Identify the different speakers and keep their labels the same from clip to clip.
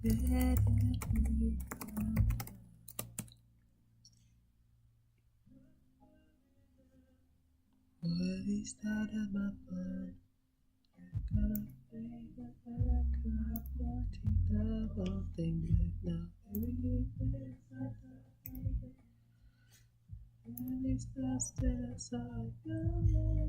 Speaker 1: What is that about fun? Gonna make a double thing back now. And it's just as I go.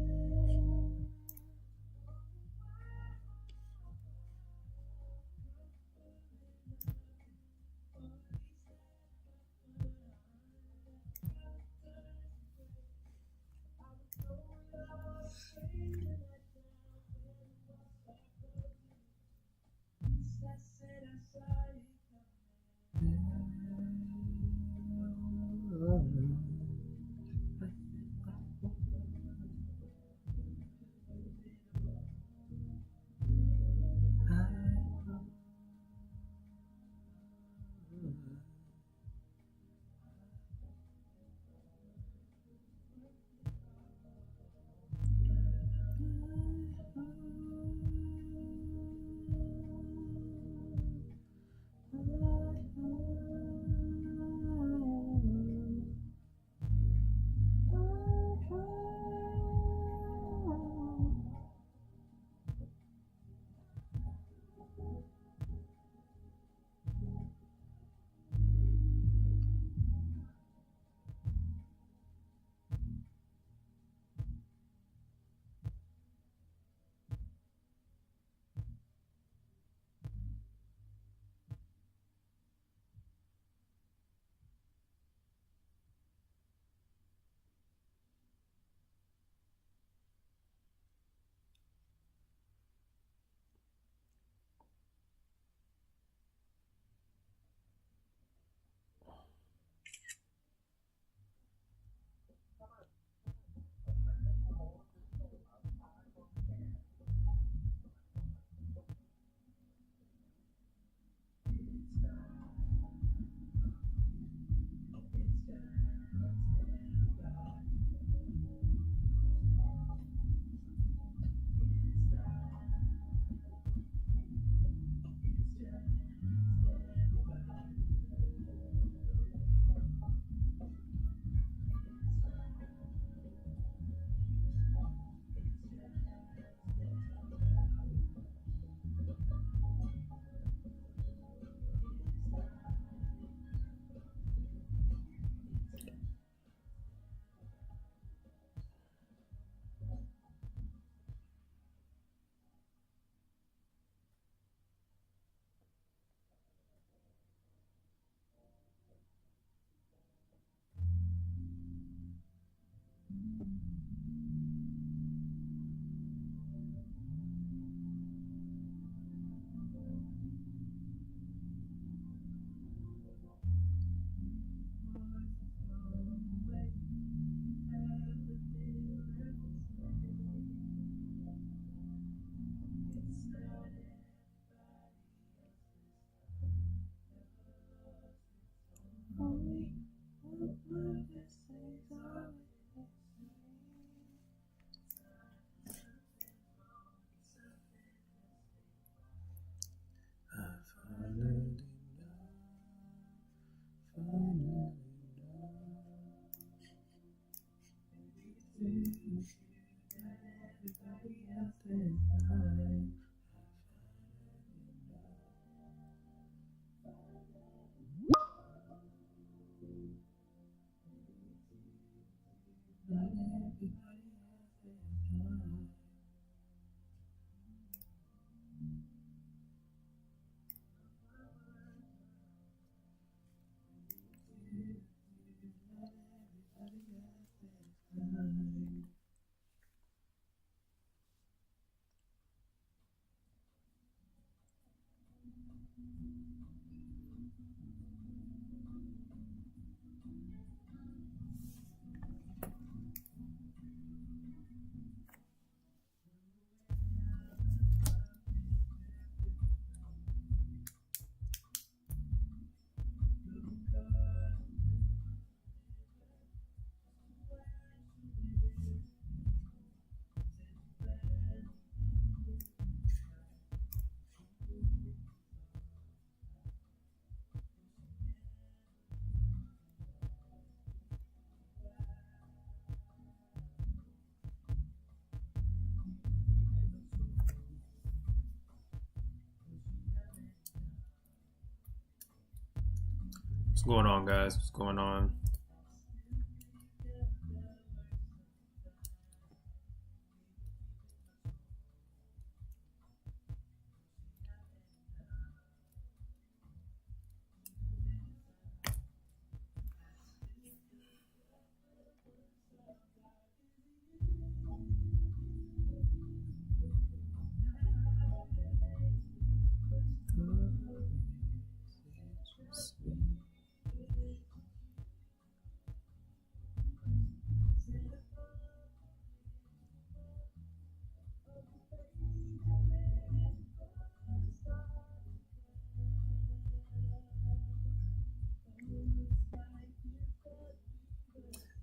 Speaker 2: What's going on, guys? What's going on?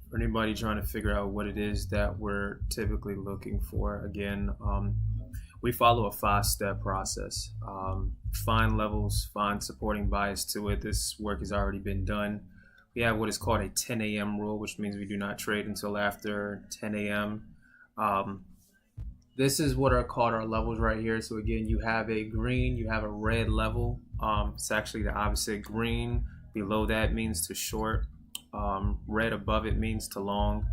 Speaker 2: For anybody trying to figure out what it is that we're typically looking for, again, we follow a 5-step process. Find levels, find supporting bias to it. This work has already been done. We have what is called a 10 a.m. rule, which means we do not trade until after 10 a.m. This is what are called our levels right here. So again, you have a green, you have a red level. It's actually the opposite. Green below that means to short. Red above it means to long.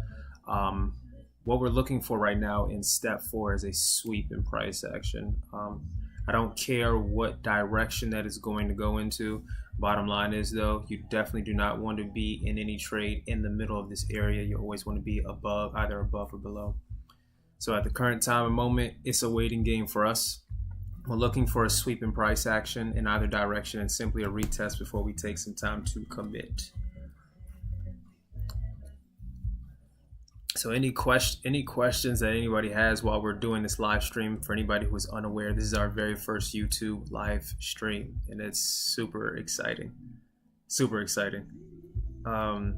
Speaker 2: What we're looking for right now in step 4 is a sweep in price action. I don't care what direction that is going to go into. Bottom line is, though, you definitely do not want to be in any trade in the middle of this area. You always want to be above, either above or below. So at the current time and moment, it's a waiting game for us. We're looking for a sweep in price action in either direction and simply a retest before we take some time to commit. So any questions that anybody has while we're doing this live stream, for anybody who is unaware, this is our very first YouTube live stream, and it's super exciting. Super exciting. I'm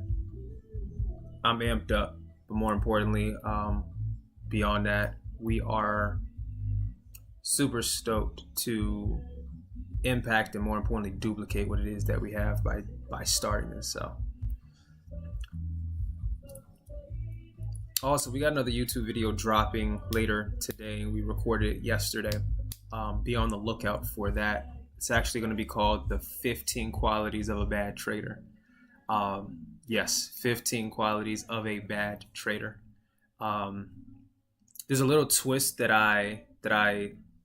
Speaker 2: amped up, but more importantly, beyond that, we are super stoked to impact and, more importantly, duplicate what it is that we have by starting this. So also, we got another YouTube video dropping later today. We recorded it yesterday. Be on the lookout for that. It's actually going to be called the 15 Qualities of a Bad Trader. Yes, 15 Qualities of a Bad Trader. There's a little twist that I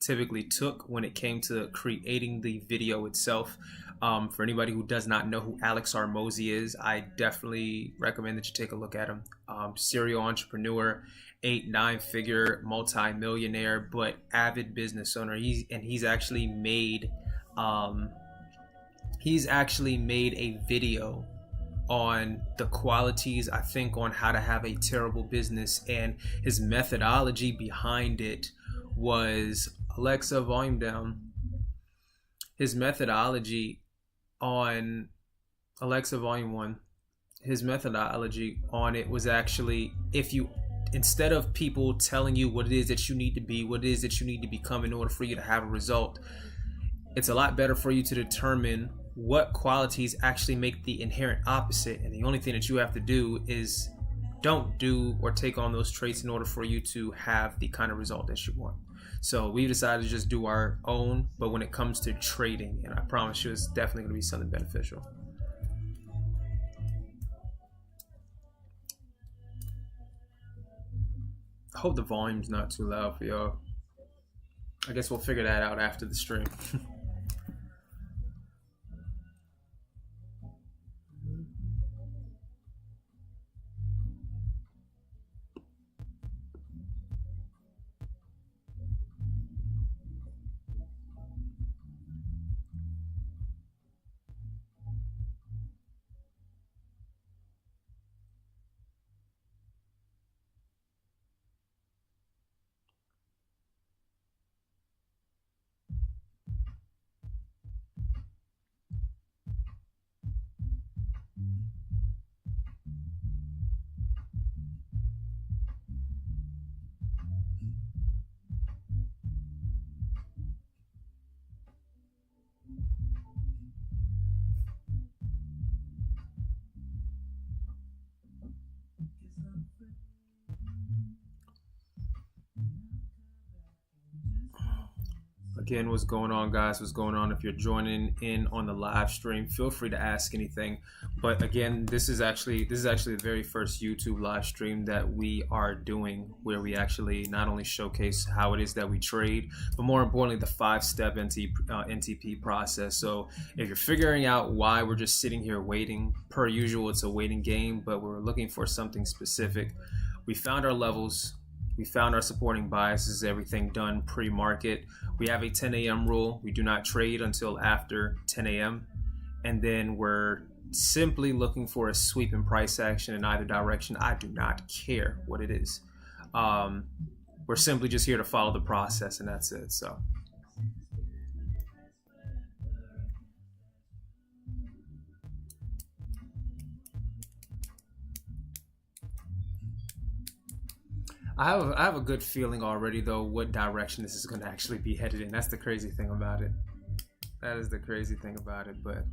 Speaker 2: typically took when it came to creating the video itself. For anybody who does not know who Alex Hormozi is, I definitely recommend that you take a look at him. Serial entrepreneur, 8-9-figure multi-millionaire, but avid business owner. He's actually made a video on the qualities, I think, on how to have a terrible business, and his methodology behind it was, Alexa, volume down. His methodology on Alexa, volume 1. His methodology on it was actually, instead of people telling you what it is that you need to be, what it is that you need to become in order for you to have a result, it's a lot better for you to determine what qualities actually make the inherent opposite. And the only thing that you have to do is don't do or take on those traits in order for you to have the kind of result that you want. So we decided to just do our own, but when it comes to trading, and I promise you it's definitely going to be something beneficial. I hope the volume's not too loud for y'all. I guess we'll figure that out after the stream. Again, what's going on, guys? What's going on? If you're joining in on the live stream, feel free to ask anything. But again, this is actually the very first YouTube live stream that we are doing, where we actually not only showcase how it is that we trade, but more importantly, the five-step NTP process. So if you're figuring out why we're just sitting here waiting, per usual, it's a waiting game, but we're looking for something specific. We found our levels. We found our supporting biases, everything done pre-market. We have a 10 a.m. rule. We do not trade until after 10 a.m. And then we're simply looking for a sweep in price action in either direction. I do not care what it is. We're simply just here to follow the process, and that's it. So. I have a good feeling already, though, what direction this is going to actually be headed in. That's the crazy thing about it. That is the crazy thing about it. But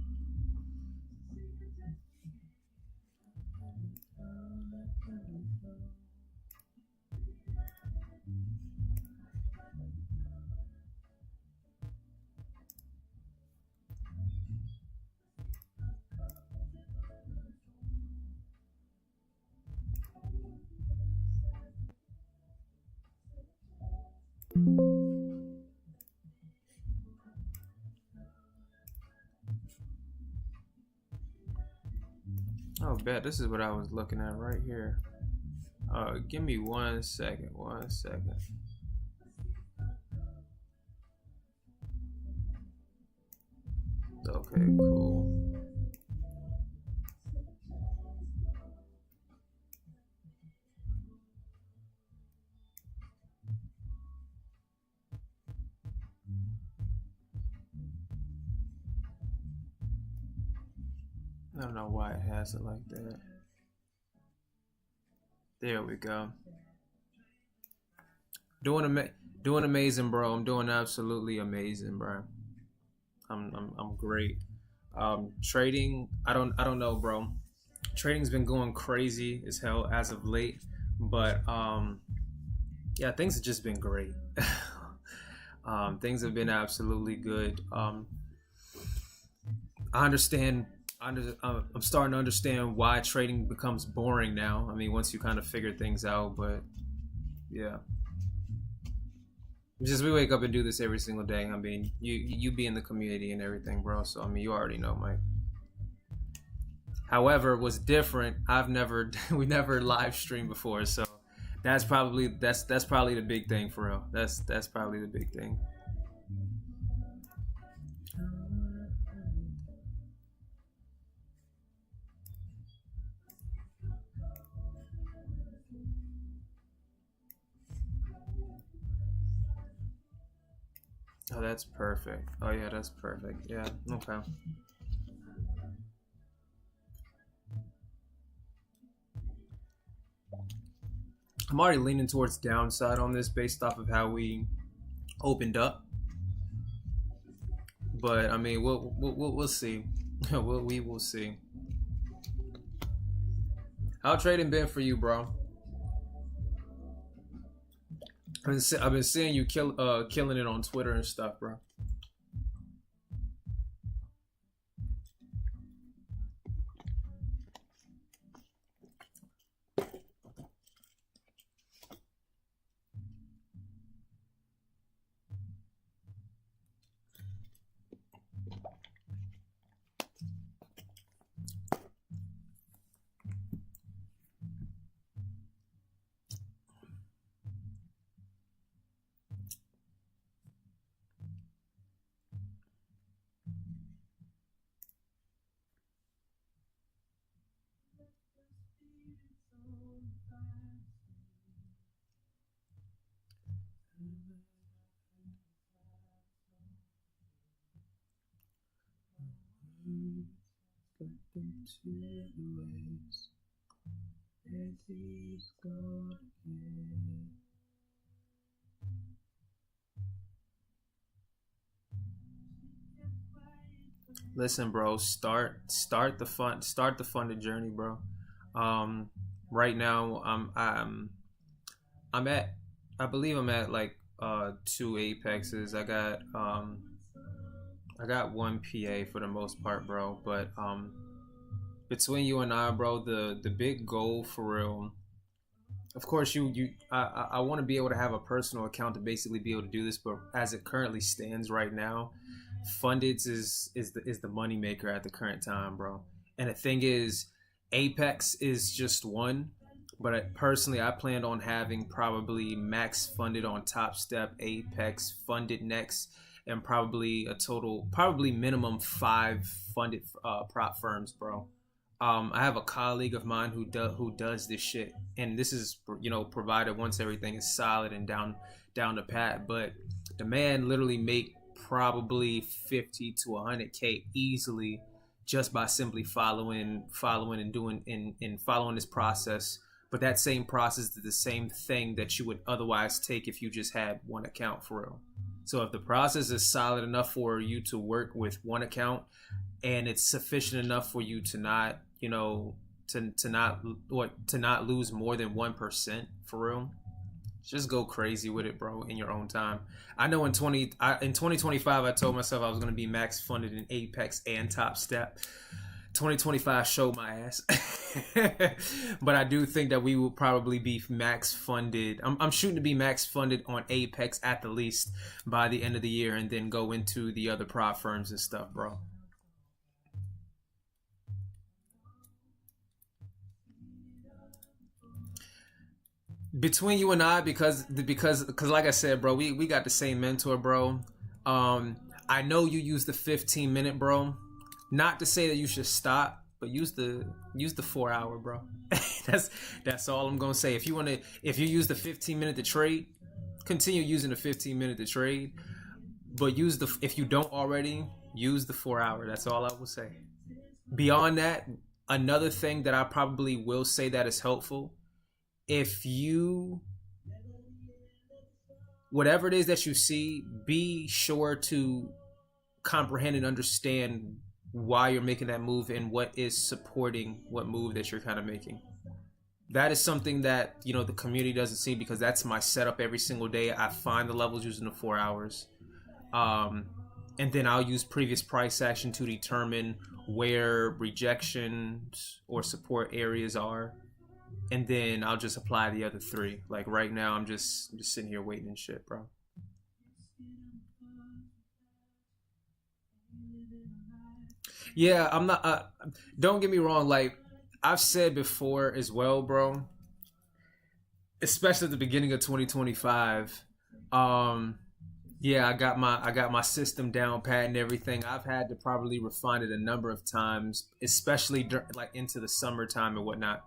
Speaker 2: oh, bet this is what I was looking at right here. Give me 1 second. 1 second. Okay, cool. I don't know why it has it like that. There we go. Doing amazing, bro. I'm doing absolutely amazing, bro. I'm great. Trading, I don't know, bro. Trading's been going crazy as hell as of late, but yeah, things have just been great. Things have been absolutely good. I understand. I'm starting to understand why trading becomes boring now. I mean, once you kind of figure things out, but yeah, just we wake up and do this every single day. I mean, you be in the community and everything, bro. So I mean, you already know, Mike. However, what's different, I've never we never live streamed before, so that's probably the big thing for real. That's probably the big thing. Oh, that's perfect. Oh yeah, that's perfect. Yeah, okay. I'm already leaning towards downside on this based off of how we opened up, but I mean, we'll see. We will see. How trading been for you, bro? I've been seeing you killing it on Twitter and stuff, bro. Into the waves, as he's gone again. Listen, bro. Start the funded journey, bro. Um, right now, I'm at, I believe I'm at like two Apexes. I got one PA for the most part, bro. But between you and I, bro, the big goal for real. Of course, I want to be able to have a personal account to basically be able to do this, but as it currently stands right now, Fundeds is the money maker at the current time, bro. And the thing is, Apex is just one, but personally, I planned on having probably Max Funded on Top Step, Apex Funded next, and probably a total, probably minimum five funded prop firms, bro. I have a colleague of mine who does this shit, and this is provided once everything is solid and down the pat. But the man literally make probably 50 to 100K easily just by simply following and doing and following this process. But that same process is the same thing that you would otherwise take if you just had one account for real. So if the process is solid enough for you to work with one account, and it's sufficient enough for you to not, to not lose more than 1% for real, just go crazy with it, bro, in your own time. I know in 2025, I told myself I was gonna be max funded in Apex and Top Step. 2025 showed my ass. But I do think that we will probably be max funded. I'm shooting to be max funded on Apex at the least by the end of the year, and then go into the other prop firms and stuff, bro. Between you and I, because like I said, bro, we got the same mentor, bro. I know you use the 15-minute, bro. Not to say that you should stop, but use the 4 hour, bro. that's all I'm gonna say. If you use the 15 minute to trade, continue using the 15 minute to trade. But if you don't already, use the 4 hour. That's all I will say. Beyond that, another thing that I probably will say that is helpful, if you, whatever it is that you see, be sure to comprehend and understand why you're making that move and what is supporting what move that you're kind of making. That is something that the community doesn't see, because that's my setup every single day. I find the levels using the 4 hours, and then I'll use previous price action to determine where rejections or support areas are, and then I'll just apply the other three. Like right now, I'm just sitting here waiting and shit, bro. Yeah, I'm not. Don't get me wrong. Like I've said before as well, bro. Especially at the beginning of 2025. Yeah, I got my system down pat and everything. I've had to probably refine it a number of times, especially like into the summertime and whatnot.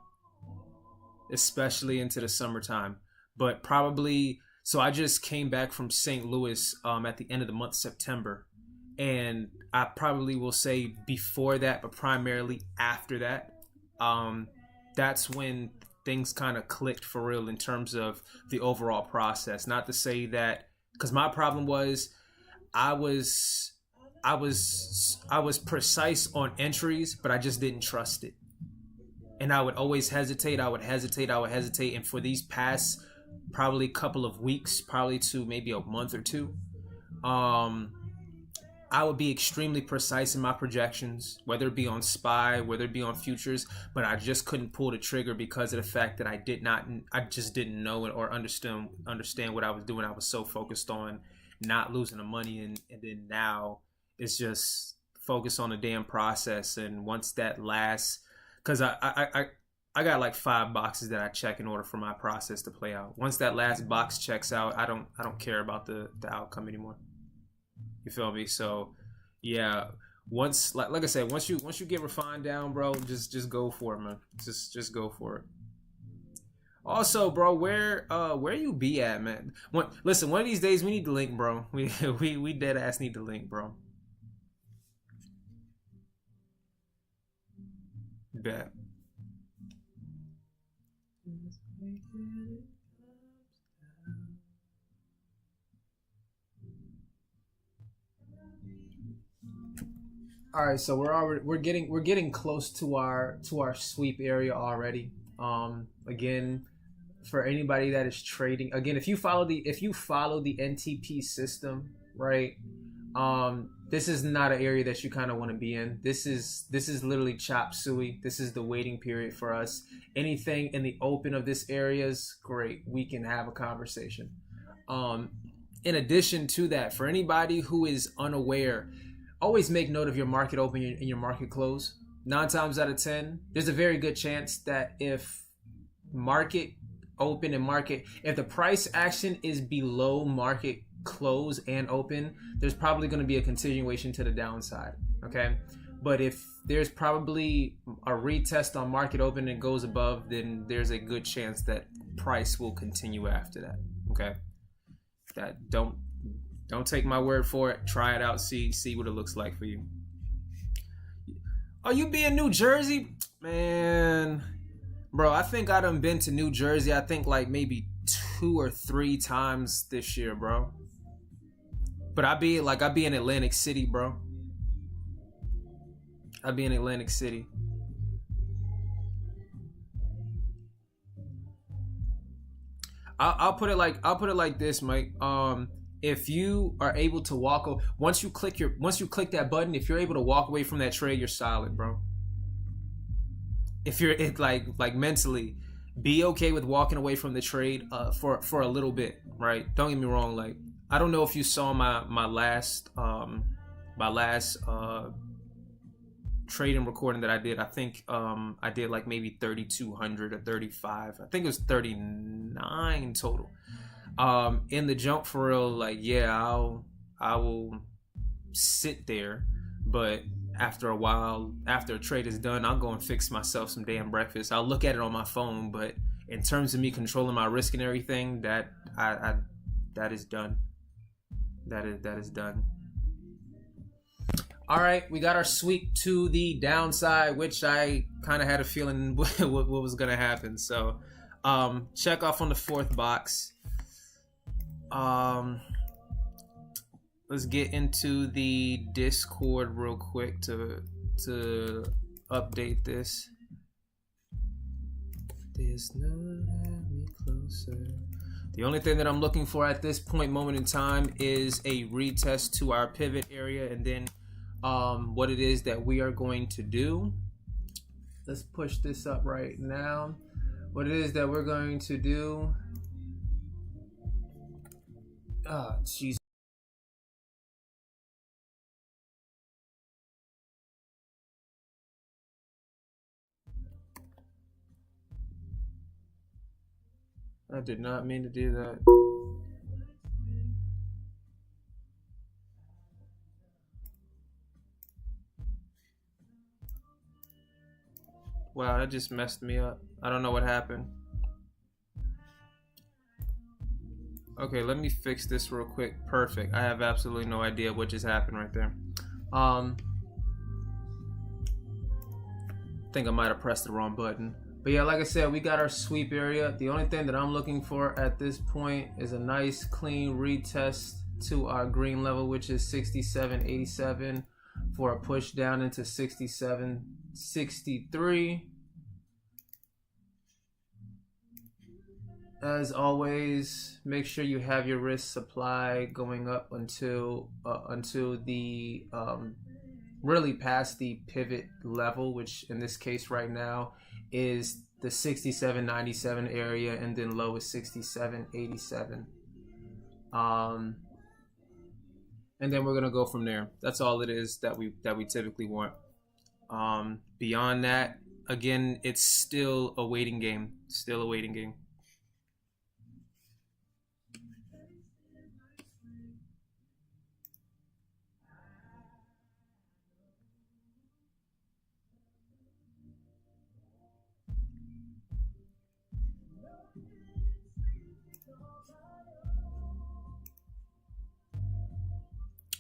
Speaker 2: Especially into the summertime, but probably. So I just came back from St. Louis at the end of the month, September, and I probably will say before that, but primarily after that. That's when things kind of clicked for real in terms of the overall process. Not to say that, because my problem was I was I was precise on entries, but I just didn't trust it, and I would always hesitate. And for these past probably couple of weeks, probably to maybe a month or two, um, I would be extremely precise in my projections, whether it be on SPY, whether it be on futures, but I just couldn't pull the trigger because of the fact that I just didn't know it or understand what I was doing. I was so focused on not losing the money, and then now it's just focus on the damn process. And once that lasts, because I got like 5 boxes that I check in order for my process to play out. Once that last box checks out, I don't care about the outcome anymore. You feel me? So, yeah. Once, like I said, once you get refined down, bro, just go for it, man. Just go for it. Also, bro, where you be at, man? Listen, one of these days we need the link, bro. We dead ass need the link, bro. Bet. All right, so we're getting close to our sweep area already. Again, for anybody that is trading, again, if you follow the NTP system, right? This is not an area that you kind of want to be in. This is literally chop suey. This is the waiting period for us. Anything in the open of this area is great. We can have a conversation. In addition to that, for anybody who is unaware, always make note of your market open and your market close. 9 times out of 10, there's a very good chance that if market open and market, if the price action is below market close and open, there's probably going to be a continuation to the downside. Okay, but if there's probably a retest on market open and goes above, then there's a good chance that price will continue after that. Okay, that don't take my word for it. Try it out. See what it looks like for you. Oh, you be in New Jersey, man, bro? I think I done been to New Jersey. I think like maybe 2 or 3 times this year, bro. But I be in Atlantic City, bro. I be in Atlantic City. I'll put it like this, Mike. If you are able to once you click that button, if you're able to walk away from that trade, you're solid, bro. If you're like mentally, be okay with walking away from the trade for a little bit, right? Don't get me wrong, like I don't know if you saw my last trading recording that I did. I think I did like maybe 3,200 or 35. I think it was 39 total. In the jump for real, like yeah, I will sit there, but after a while, after a trade is done, I'll go and fix myself some damn breakfast. I'll look at it on my phone, but in terms of me controlling my risk and everything, that is done. That is done. All right, we got our sweep to the downside, which I kind of had a feeling what was gonna happen. So, check off on the 4th box. Let's get into the Discord real quick to update this. There's no me closer. The only thing that I'm looking for at this moment in time is a retest to our pivot area, and then what it is that we are going to do. Let's push this up right now. What it is that we're going to do. Ah, jeez. I did not mean to do that. Wow, that just messed me up. I don't know what happened. Okay, let me fix this real quick. Perfect. I have absolutely no idea what just happened right there. I think I might have pressed the wrong button. But yeah, like I said, we got our sweep area. The only thing that I'm looking for at this point is a nice clean retest to our green level, which is 67.87, for a push down into 67.63. As always, make sure you have your risk supply going up until the really past the pivot level, which in this case right now is the 67.97 area, and then low is 67.87. And then we're gonna go from there. That's all it is that we typically want. Beyond that, again, it's still a waiting game. Still a waiting game.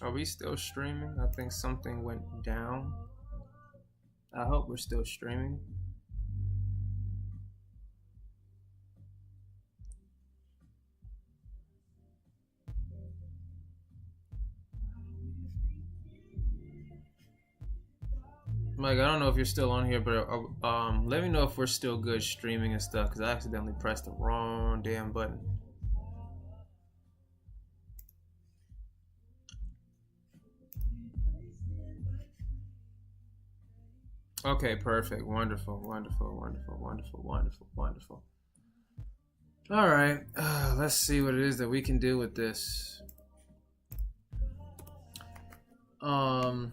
Speaker 2: Are we still streaming? I think something went down. I hope we're still streaming. Mike, I don't know if you're still on here, but let me know if we're still good streaming and stuff, because I accidentally pressed the wrong damn button. Okay, perfect. Wonderful, wonderful, wonderful, wonderful, wonderful, wonderful. All right, let's see what it is that we can do with this. Um,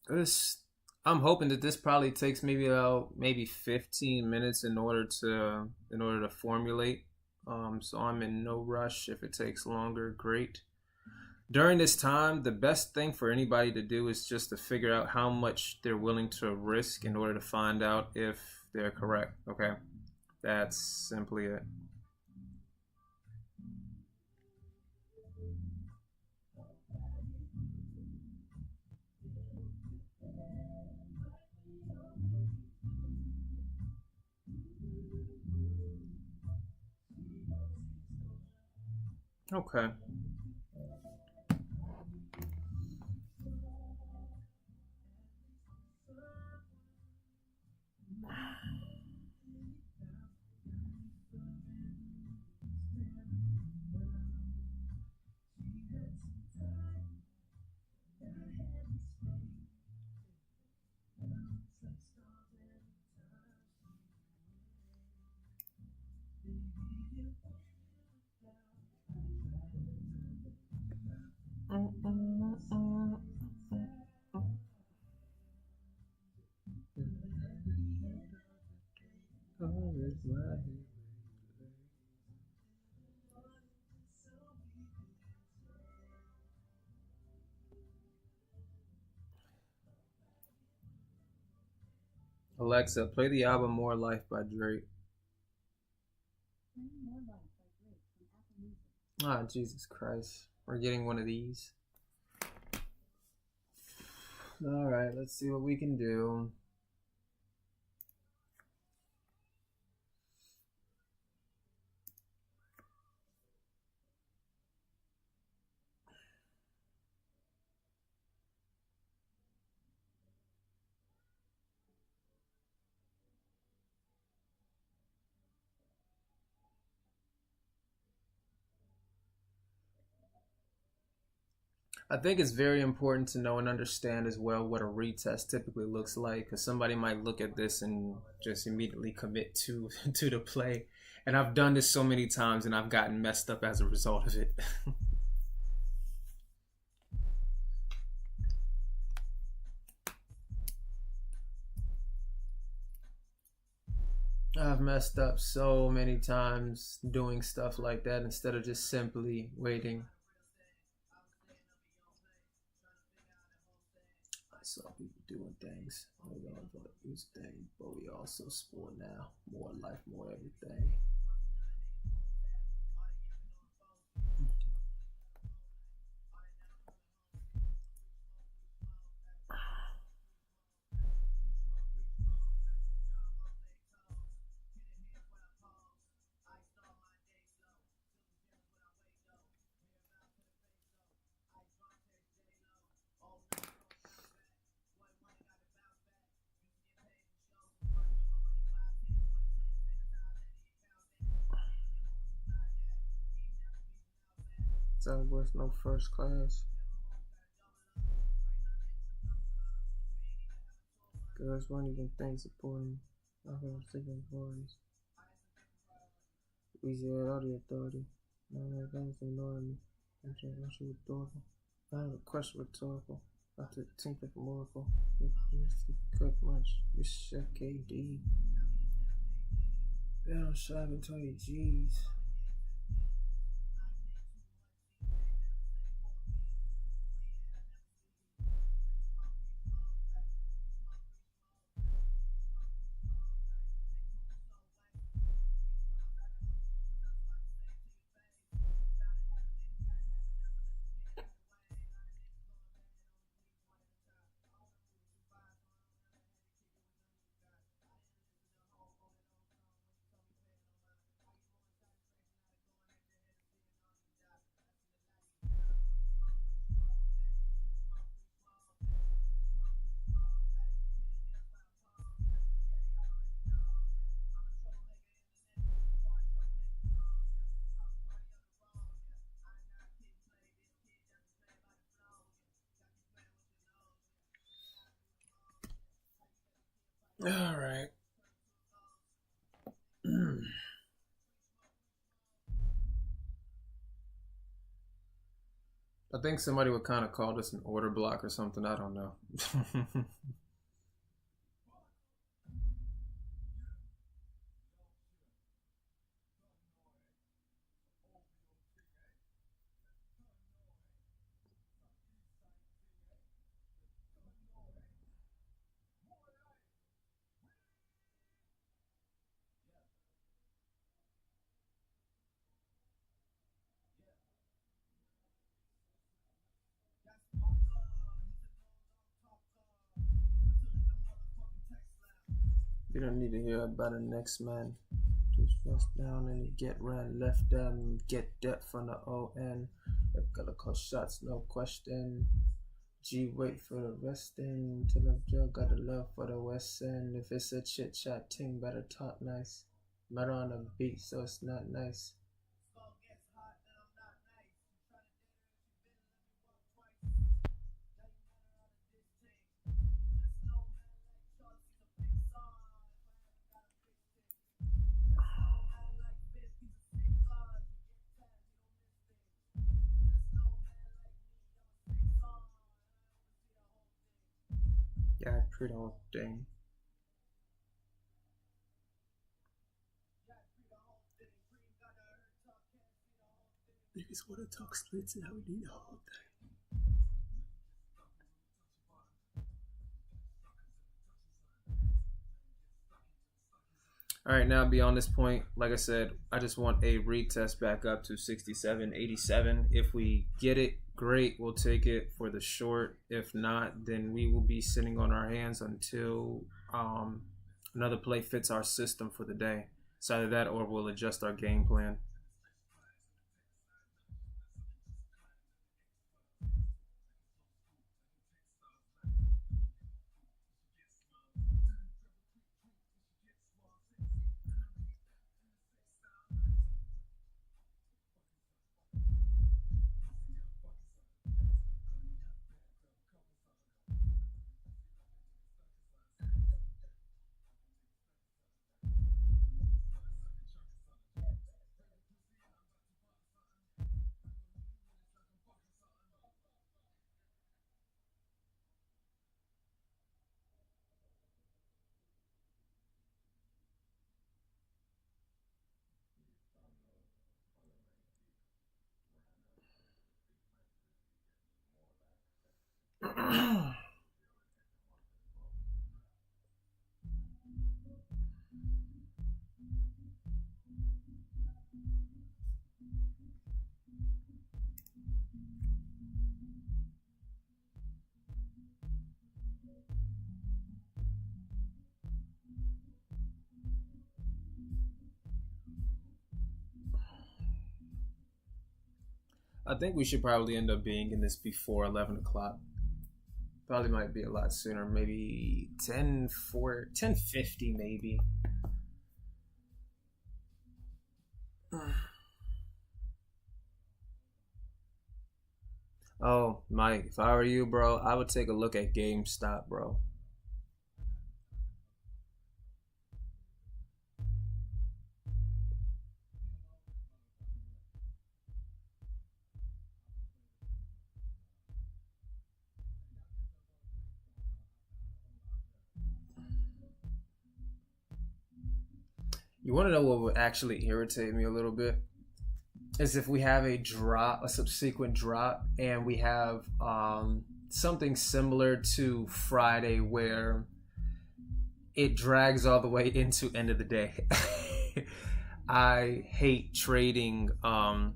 Speaker 2: this I'm hoping that this probably takes maybe 15 minutes in order to formulate. So I'm in no rush. If it takes longer, great. During this time, the best thing for anybody to do is just to figure out how much they're willing to risk in order to find out if they're correct. Okay, that's simply it. Okay. Alexa, play the album More Life by Drake. Ah, Jesus Christ. We're getting one of these. Alright, let's see what we can do. I think it's very important to know and understand as well what a retest typically looks like, because somebody might look at this and just immediately commit to to the play. And I've done this so many times and I've gotten messed up as a result of it. I've messed up so many times doing stuff like that instead of just simply waiting. I saw people doing things. We all use things, but we also sport now. More life, more everything. So was no first class. Girls weren't even things supporting. I heard second voice. We said all the authority. Now that things ignoring me. I'm saying that she was adorable. I have a question rhetorical. I took Tinker from Oracle. If you cook lunch, you Chef KD. They don't shop and 20 G's. All right. I think somebody would kind of call this an order block or something. I don't know. You don't need to hear about the next man. Just rest down and you get ran, left them, get depth from the ON. Gotta call shots, no question. G wait for the resting till the jail got a love for the West End. If it's a chit chat ting, better talk nice. Matter on the beat, so it's not nice. Yeah, pretty old thing. Niggas wanna talk slits and how we need a whole thing. All right, now beyond this point, like I said, I just want a retest back up to 67, 87. If we get it, great, we'll take it for the short. If not, then we will be sitting on our hands until another play fits our system for the day. It's either that or we'll adjust our game plan. I think we should probably end up being in this before 11 o'clock. Probably might be a lot sooner, maybe 10:50 maybe. Oh, Mike, if I were you, bro, I would take a look at GameStop, bro. You want to know what would actually irritate me a little bit? Is if we have a drop, a subsequent drop, and we have something similar to Friday where it drags all the way into end of the day. I hate trading. I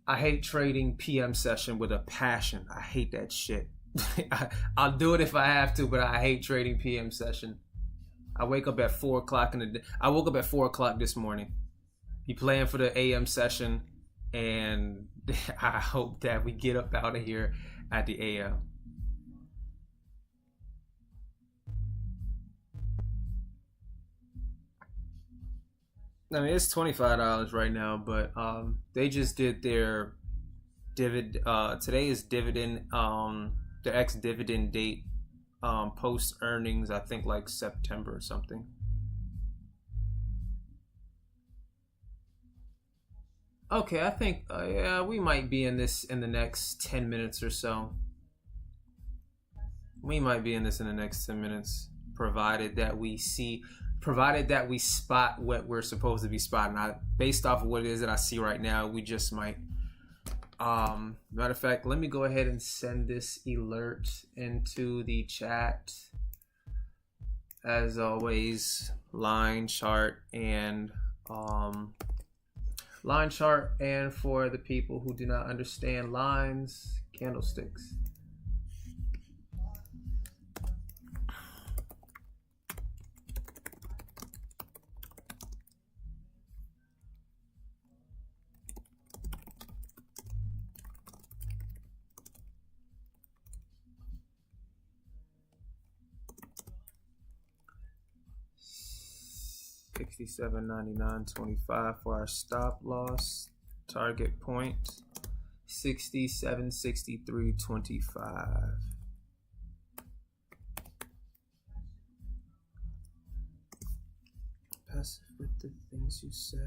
Speaker 2: hate trading PM session with a passion. I hate that shit. I'll do it if I have to, but I hate trading PM session. I wake up at 4 o'clock in the day. I woke up at 4 o'clock this morning. He playing for the AM session, and I hope that we get up out of here at the AM. I mean, it's $25 right now, but they just did their dividend. Today is dividend. Their ex dividend date post earnings, I think like September or something. Okay, I think yeah, we might be in this in the next 10 minutes or so. We might be in this in the next 10 minutes, provided that we spot what we're supposed to be spotting. Based off of what it is that I see right now, we just might. Matter of fact, let me go ahead and send this alert into the chat. As always, line chart and for the people who do not understand lines, candlesticks. $67.99.25 for our stop loss. Target point $67.63.25. Passive with the things you say.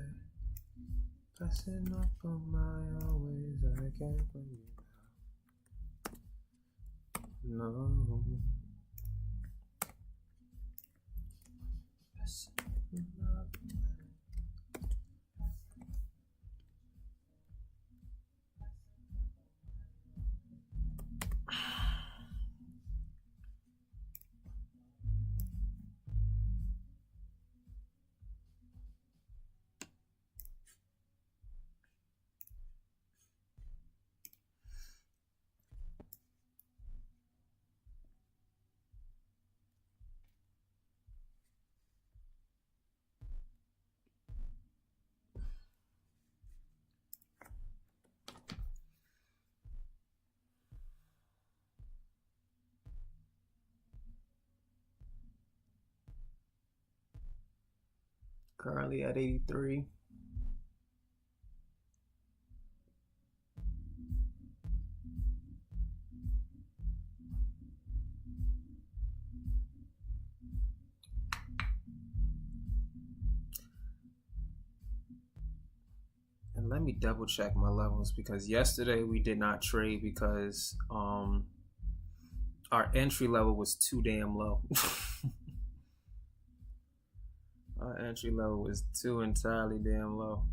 Speaker 2: Passing up on my always. I can't bring you down. No. Currently at 83. And let me double check my levels because yesterday we did not trade because our entry level was too damn low. Our entry level was too entirely damn low.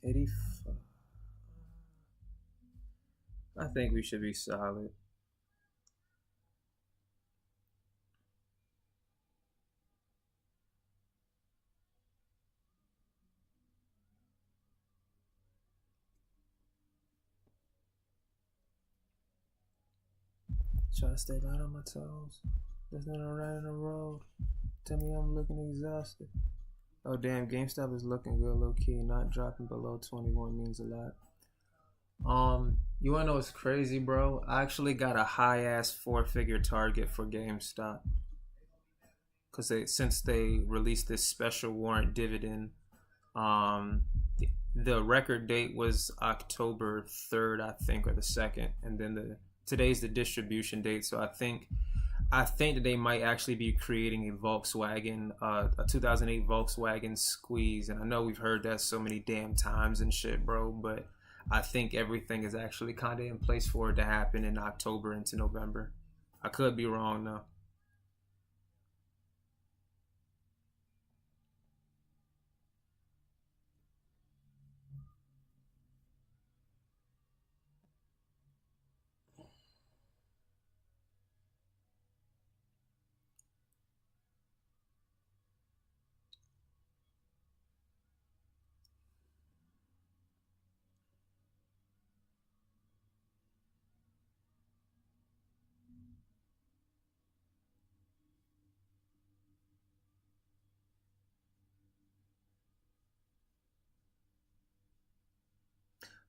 Speaker 2: 85. I think we should be solid. Try to stay light on my toes. There's nothing right in the road. Tell me I'm looking exhausted. Oh damn, GameStop is looking good low key. Not dropping below 21 means a lot. You wanna know what's crazy, bro? I actually got a high ass 4-figure target for GameStop. Cause since they released this special warrant dividend, um the record date was October 3rd, I think, or the 2nd, and then today's the distribution date. So I think that they might actually be creating a Volkswagen, a 2008 Volkswagen squeeze. And I know we've heard that so many damn times and shit, bro, but I think everything is actually kind of in place for it to happen in October into November. I could be wrong though.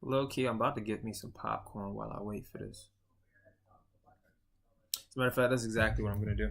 Speaker 2: Low key, I'm about to get me some popcorn while I wait for this. As a matter of fact, that's exactly what I'm gonna do.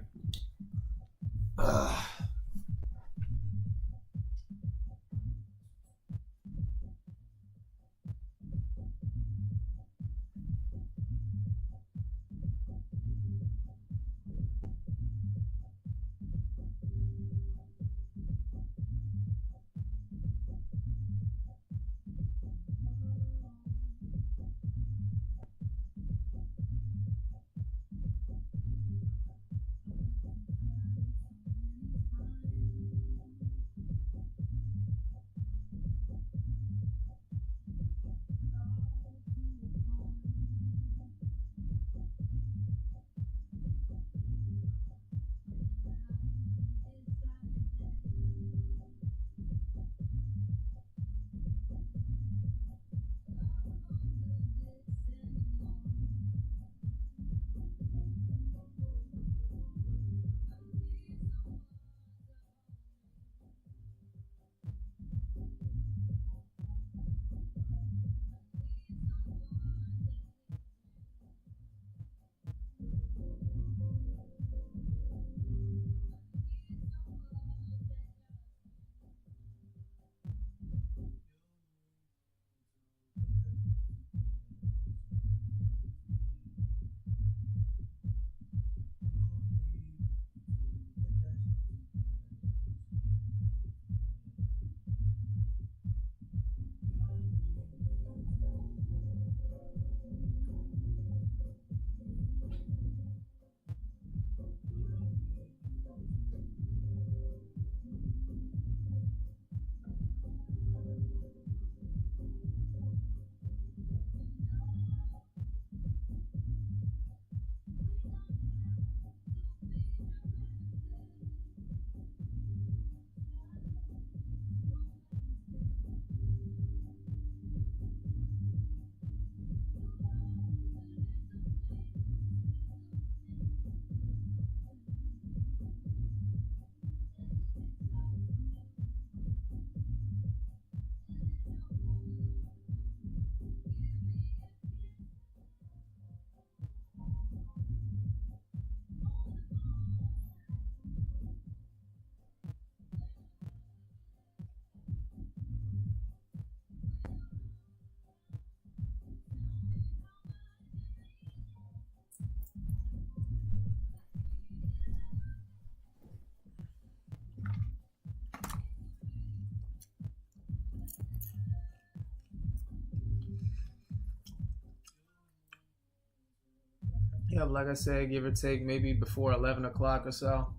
Speaker 2: Yeah, like I said, give or take maybe before 11 o'clock or so.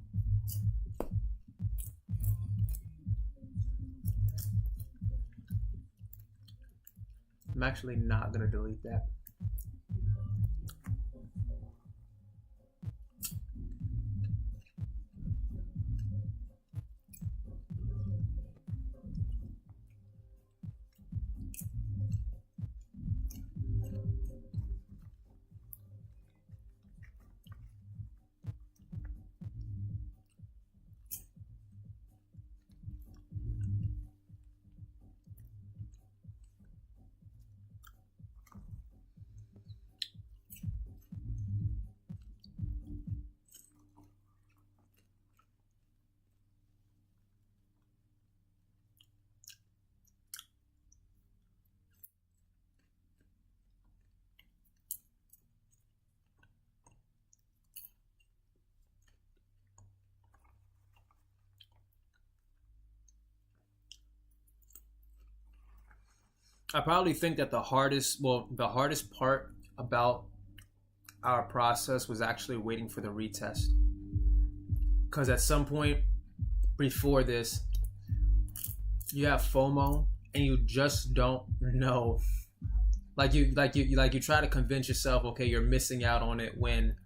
Speaker 2: I'm actually not gonna delete that. I probably think that the hardest part about our process was actually waiting for the retest. Because at some point before this, you have FOMO and you just don't know. Like you try to convince yourself, okay, you're missing out on it, when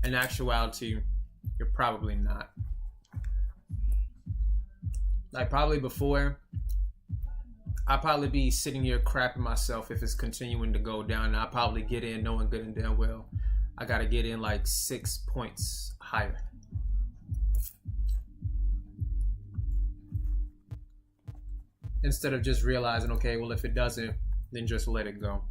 Speaker 2: in actuality, you're probably not. Like probably before, I'd probably be sitting here crapping myself if it's continuing to go down. And I'll probably get in knowing good and damn well I gotta get in like 6 points higher. Instead of just realizing, okay, well, if it doesn't, then just let it go.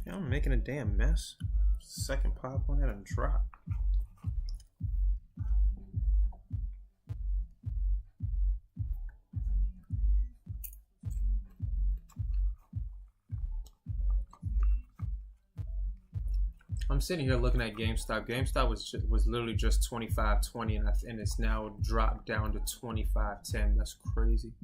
Speaker 2: Yeah, I'm making a damn mess. Second pop on that and drop. I'm sitting here looking at GameStop. GameStop was literally just 25.20, and it's now dropped down to 25.10. That's crazy.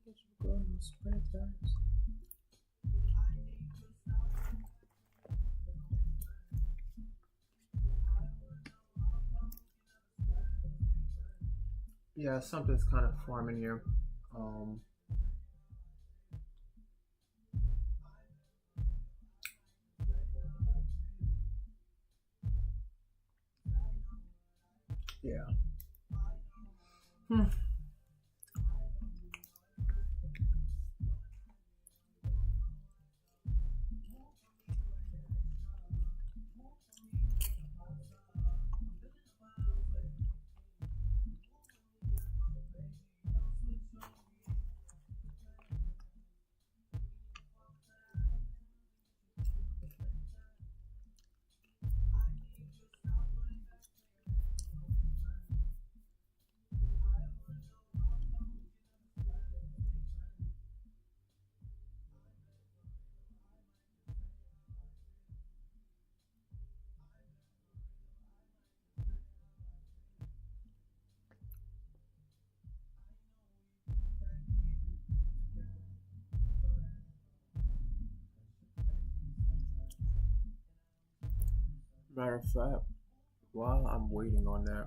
Speaker 1: get you going on spray times.
Speaker 2: Yeah, something's kind of forming here. Um, yeah. Hmm. Matter of fact, while I'm waiting on that,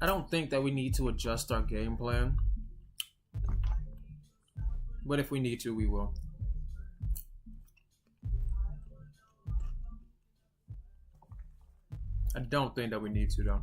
Speaker 2: I don't think that we need to adjust our game plan, but if we need to, we will. I don't think that we need to, though.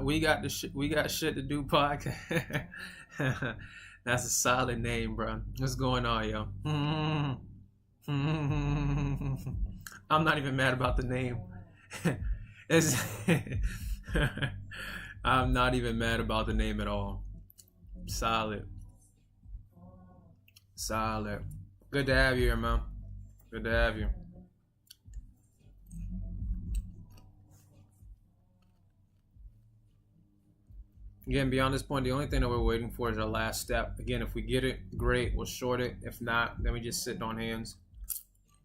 Speaker 2: We got the shit. We got shit to do. Podcast. That's a solid name, bro. What's going on, yo? I'm not even mad about the name. It's I'm not even mad about the name at all. Solid, solid. Good to have you here, man. Good to have you. Again, beyond this point, the only thing that we're waiting for is our last step. Again, if we get it, great, we'll short it. If not, then we just sit on hands.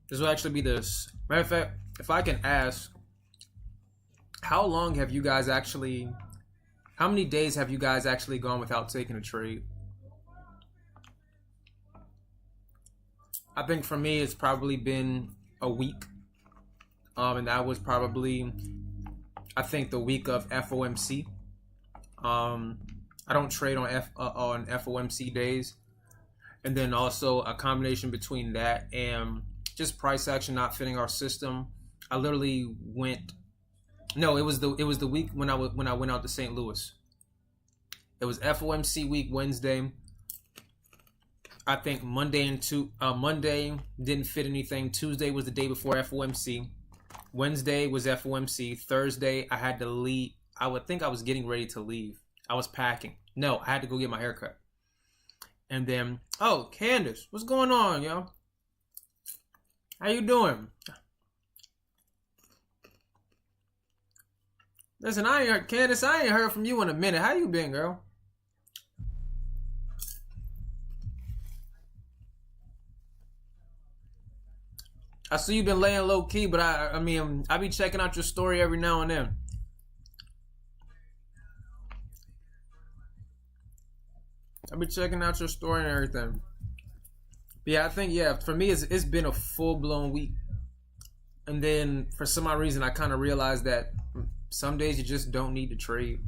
Speaker 2: This will actually be this. Matter of fact, if I can ask, how long have you guys actually, how many days have you guys actually gone without taking a trade? I think for me, it's probably been a week. And that was probably, I think, the week of FOMC. I don't trade on FOMC days. And then also a combination between that and just price action not fitting our system. I literally went, no, it was the week when I went out to St. Louis. It was FOMC week Wednesday. I think Monday didn't fit anything. Tuesday was the day before FOMC. Wednesday was FOMC. Thursday I had to leave. I would think I was getting ready to leave. I was packing. No, I had to go get my haircut. And then, oh, Candace, what's going on, yo? How you doing? Listen, Candace, I ain't heard from you in a minute. How you been, girl? I see you've been laying low key, but I mean, I be checking out your story every now and then. I be checking out your story and everything. But yeah, I think, yeah, for me, it's been a full-blown week. And then for some odd reason, I kind of realized that some days you just don't need to trade.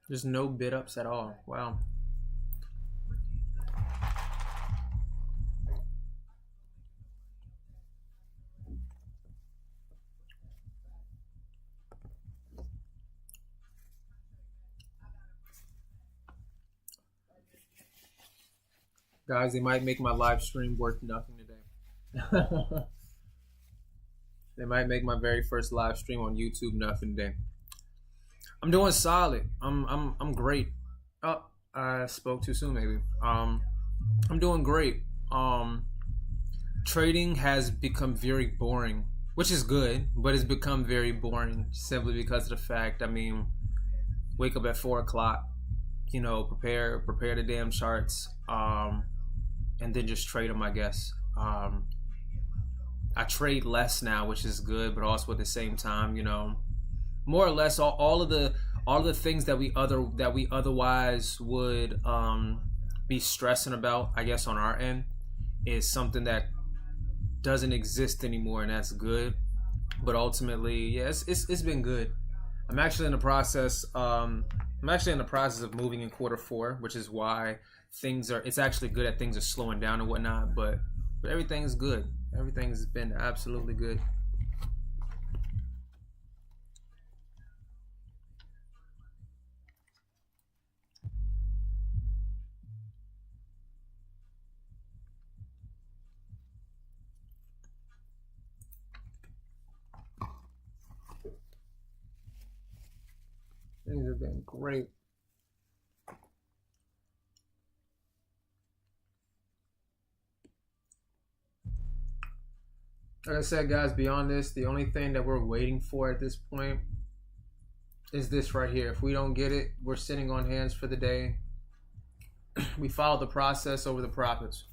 Speaker 2: There's no bid ups at all. Wow. Guys, they might make my live stream worth nothing today. They might make my very first live stream on YouTube nothing today. I'm doing solid. I'm great. Oh, I spoke too soon maybe. I'm doing great. Trading has become very boring, which is good, but it's become very boring simply because of the fact, I mean, wake up at 4 o'clock, you know, prepare the damn charts, and then just trade them, I guess. I trade less now, which is good, but also at the same time, you know, more or less all of the things that we otherwise would be stressing about, I guess, on our end, is something that doesn't exist anymore, and that's good. But ultimately, yeah, it's been good. I'm actually in the process of moving in Q4, which is why it's actually good that things are slowing down and whatnot, but everything's good. Everything's been absolutely good. Things have been great. Like I said, guys, beyond this, the only thing that we're waiting for at this point is this right here. If we don't get it, we're sitting on hands for the day. We follow the process over the profits.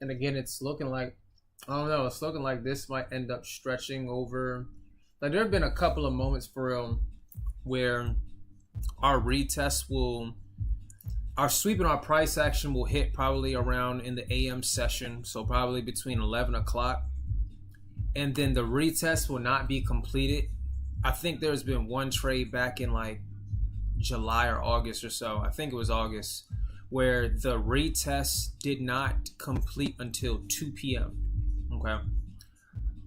Speaker 2: And again, it's looking like, I don't know, it's looking like this might end up stretching over. Like, there have been a couple of moments for real where our retest our sweep and our price action will hit probably around in the AM session, so probably between 11 o'clock. And then the retest will not be completed. I think there's been one trade back in like July or August or so. I think it was August, where the retest did not complete until 2 p.m. Okay.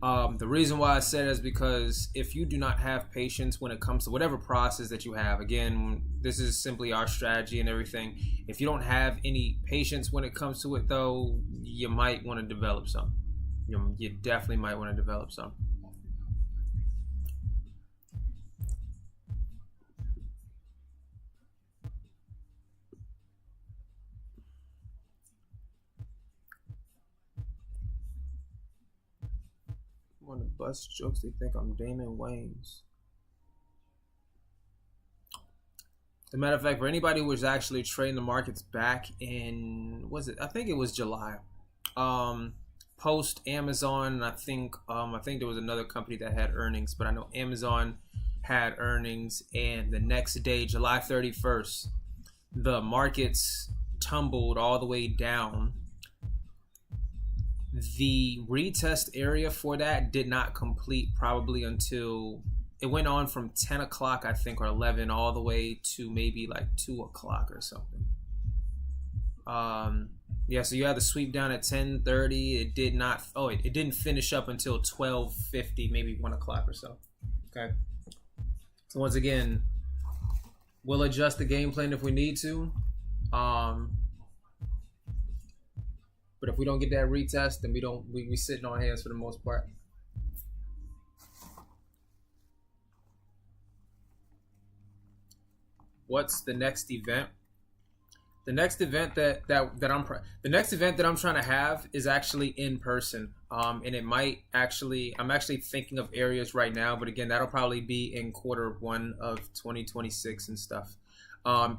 Speaker 2: The reason why I said it is because if you do not have patience when it comes to whatever process that you have, again, this is simply our strategy and everything. If you don't have any patience when it comes to it, though, you might want to develop some. You definitely might want to develop some. bust jokes. They think I'm Damon Wayans. As a matter of fact, for anybody who was actually trading the markets back in, was it? I think it was July. Post Amazon, and I think there was another company that had earnings, but I know Amazon had earnings, and the next day, July 31st, the markets tumbled all the way down. The retest area for that did not complete probably until it went on from 10 o'clock, I think, or 11, all the way to maybe like 2 o'clock or something. Yeah, so you had the sweep down at 10:30. It did not. Oh, it didn't finish up until 12:50, maybe 1 o'clock or so. Okay. So once again, we'll adjust the game plan if we need to. But if we don't get that retest, then we sitting on hands for the most part. What's the next event? The next event that I'm trying to have is actually in person. And it might actually, I'm actually thinking of areas right now, but again, that'll probably be in Q1 of 2026 and stuff.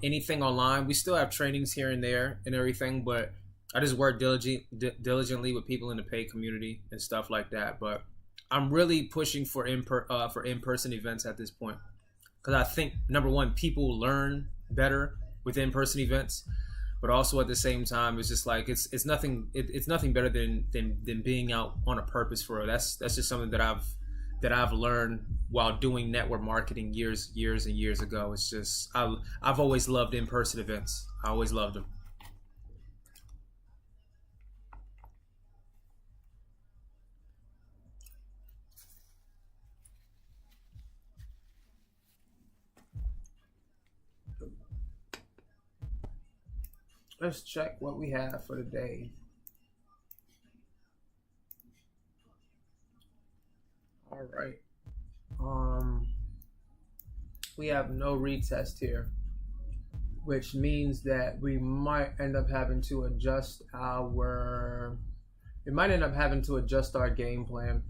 Speaker 2: Anything online, we still have trainings here and there and everything, but I just work diligently with people in the paid community and stuff like that. But I'm really pushing for in-person events at this point, because I think, number one, people learn better with in-person events, but also at the same time, it's just like it's nothing better than being out on a purpose for it. That's just something that I've learned while doing network marketing years and years ago. It's just I've always loved in-person events. I always loved them. Let's check what we have for the day. All right. We have no retest here, which means that we might end up having to adjust our game plan,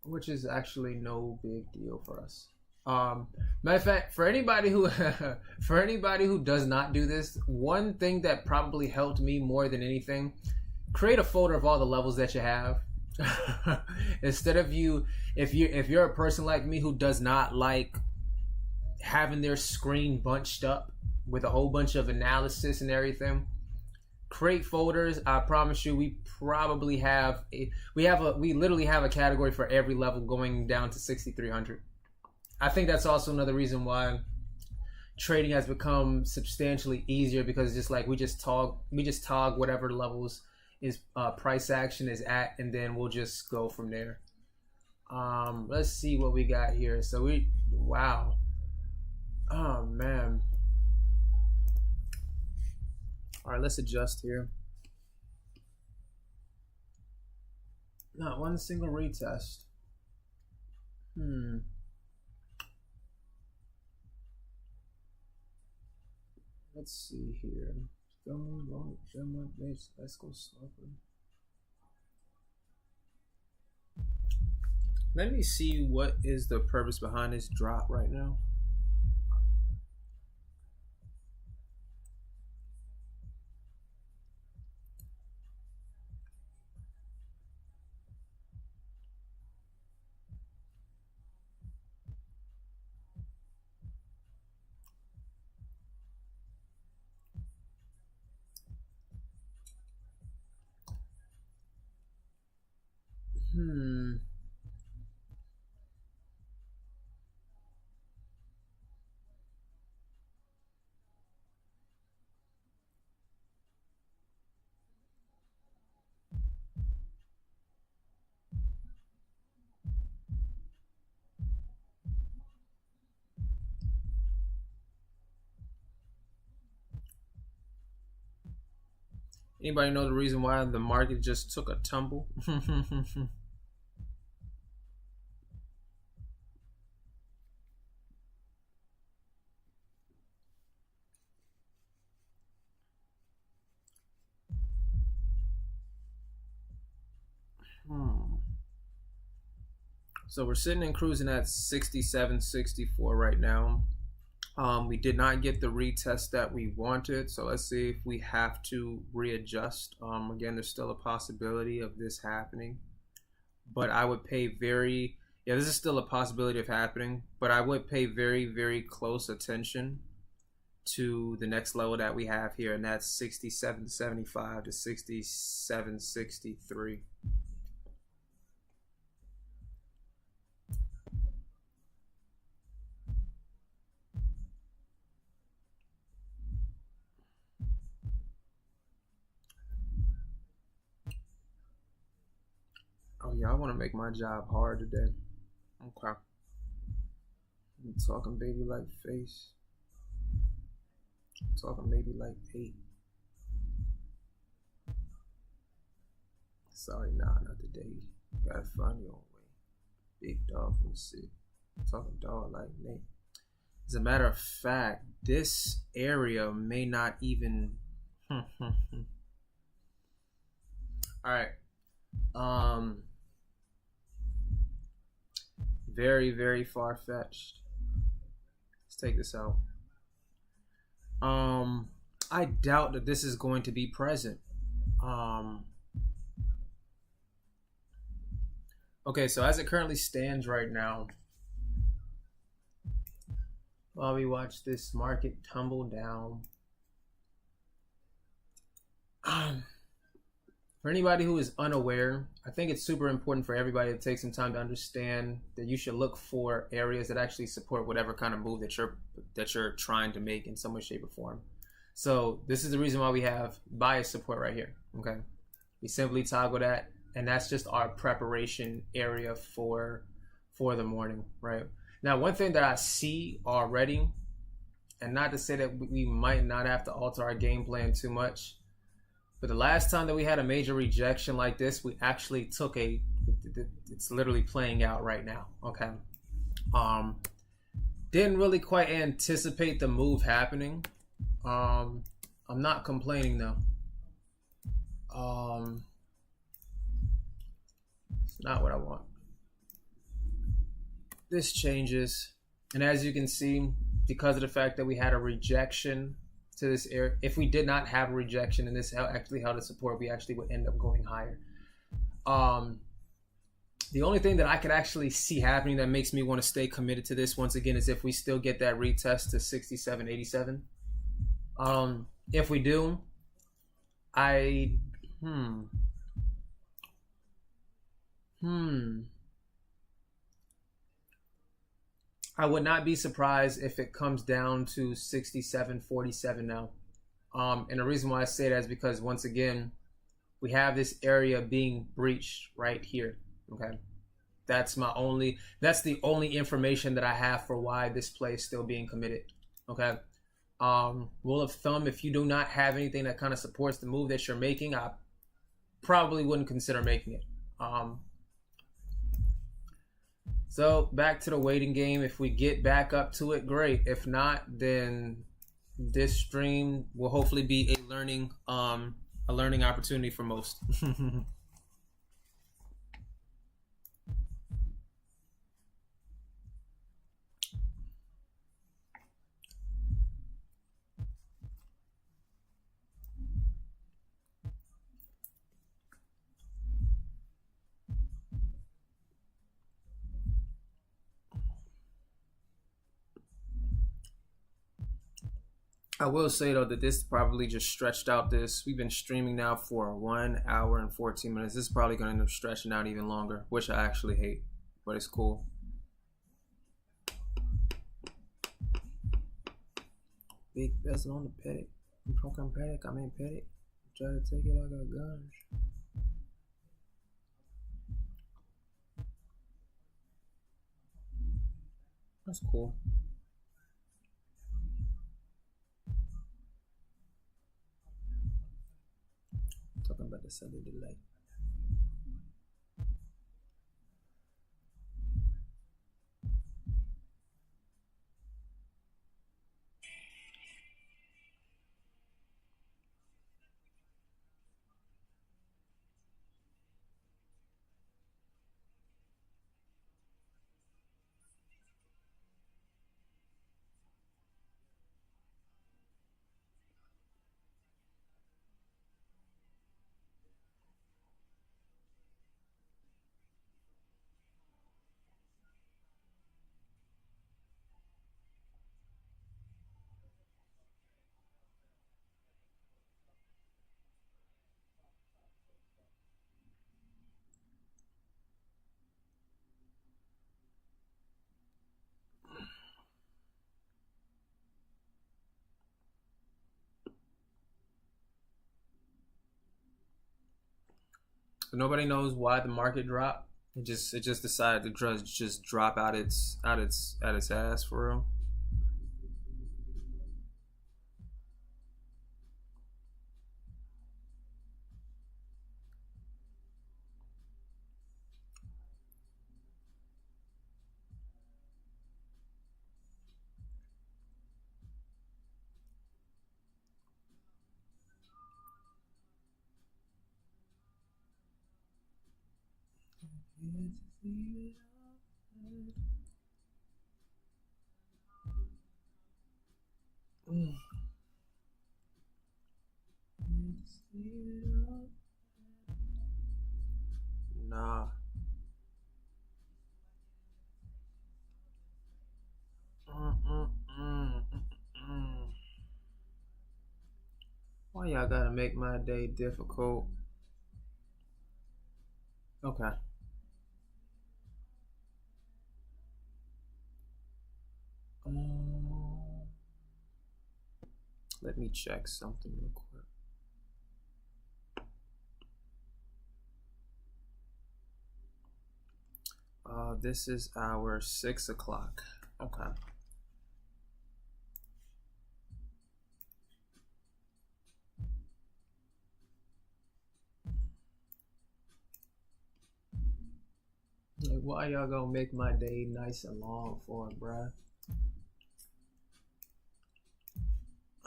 Speaker 2: which is actually no big deal for us. Matter of fact, for anybody who does not do this, one thing that probably helped me more than anything, create a folder of all the levels that you have. Instead of if you're a person like me who does not like having their screen bunched up with a whole bunch of analysis and everything, create folders. I promise you, we literally have a category for every level going down to 6,300. I think that's also another reason why trading has become substantially easier, because just like we just tog whatever levels is price action is at, and then we'll just go from there. Let's see what we got here. So wow. Oh man. All right, let's adjust here. Not one single retest. Let's see here. Let's go slower. Let me see what is the purpose behind this drop right now. Anybody know the reason why the market just took a tumble? So we're sitting and cruising at 67, 64 right now. We did not get the retest that we wanted, so let's see if we have to readjust. Again, there's still a possibility of this happening, but I would pay this is still a possibility of happening, but I would pay very, very close attention to the next level that we have here, and that's 67.75 to 67.63. Oh yeah, I want to make my job hard today. Okay. I'm talking baby like face. I'm talking maybe like 8. Sorry, nah, not today. You gotta find your own way. Big dog from the city. I'm talking dog like Nate. As a matter of fact, this area may not even. Alright. Very, very far-fetched. Let's take this out. I doubt that this is going to be present. Okay, so as it currently stands right now, while we watch this market tumble down, for anybody who is unaware, I think it's super important for everybody to take some time to understand that you should look for areas that actually support whatever kind of move that you're trying to make in some way, shape, or form. So this is the reason why we have bias support right here. Okay, we simply toggle that, and that's just our preparation area for the morning. Right now, one thing that I see already, and not to say that we might not have to alter our game plan too much, but the last time that we had a major rejection like this, we actually took it's literally playing out right now. Okay. Didn't really quite anticipate the move happening. I'm not complaining though. It's not what I want. This changes, and as you can see, because of the fact that we had a rejection to this area, if we did not have a rejection and this actually held a support, we actually would end up going higher. The only thing that I could actually see happening that makes me want to stay committed to this once again is if we still get that retest to 67.87. If we do, I would not be surprised if it comes down to 67.47 now. And the reason why I say that is because once again, we have this area being breached right here. Okay. That's the only information that I have for why this play is still being committed. Okay. Rule of thumb, if you do not have anything that kind of supports the move that you're making, I probably wouldn't consider making it. So back to the waiting game. If we get back up to it, great. If not, then this stream will hopefully be a learning opportunity for most. I will say though that this probably just stretched out we've been streaming now for 1 hour and 14 minutes. This is probably going to end up stretching out even longer, which I actually hate, but it's cool. Big bezel on the paddock. I'm talking paddock, I mean paddock. Try to take it, I got guns. That's cool. Talking about the Sunday delay. So nobody knows why the market dropped. It just decided to just drop out its ass for real. Nah. Mm. Why y'all gotta make my day difficult? Okay. Let me check something real quick. This is our 6 o'clock. Okay. Like, why y'all gonna make my day nice and long for it, bruh?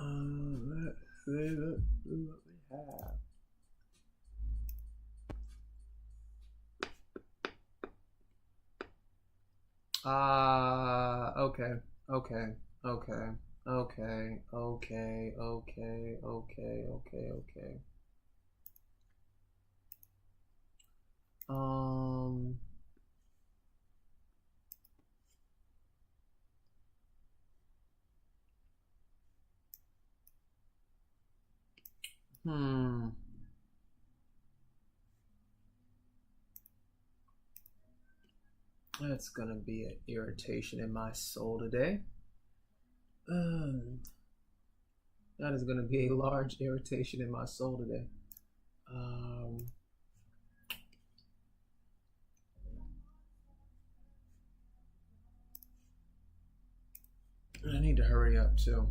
Speaker 2: Let's see what we have. Okay, okay, okay, okay, okay, okay, okay, okay, okay. That's gonna be an irritation in my soul today. That is gonna be a large irritation in my soul today. I need to hurry up too.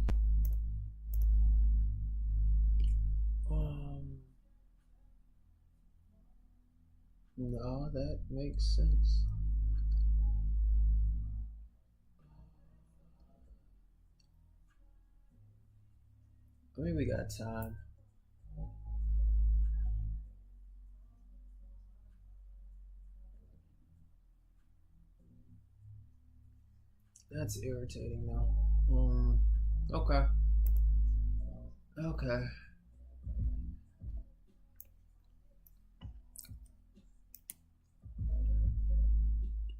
Speaker 2: No, that makes sense. I mean, we got time. That's irritating though. Okay. Okay.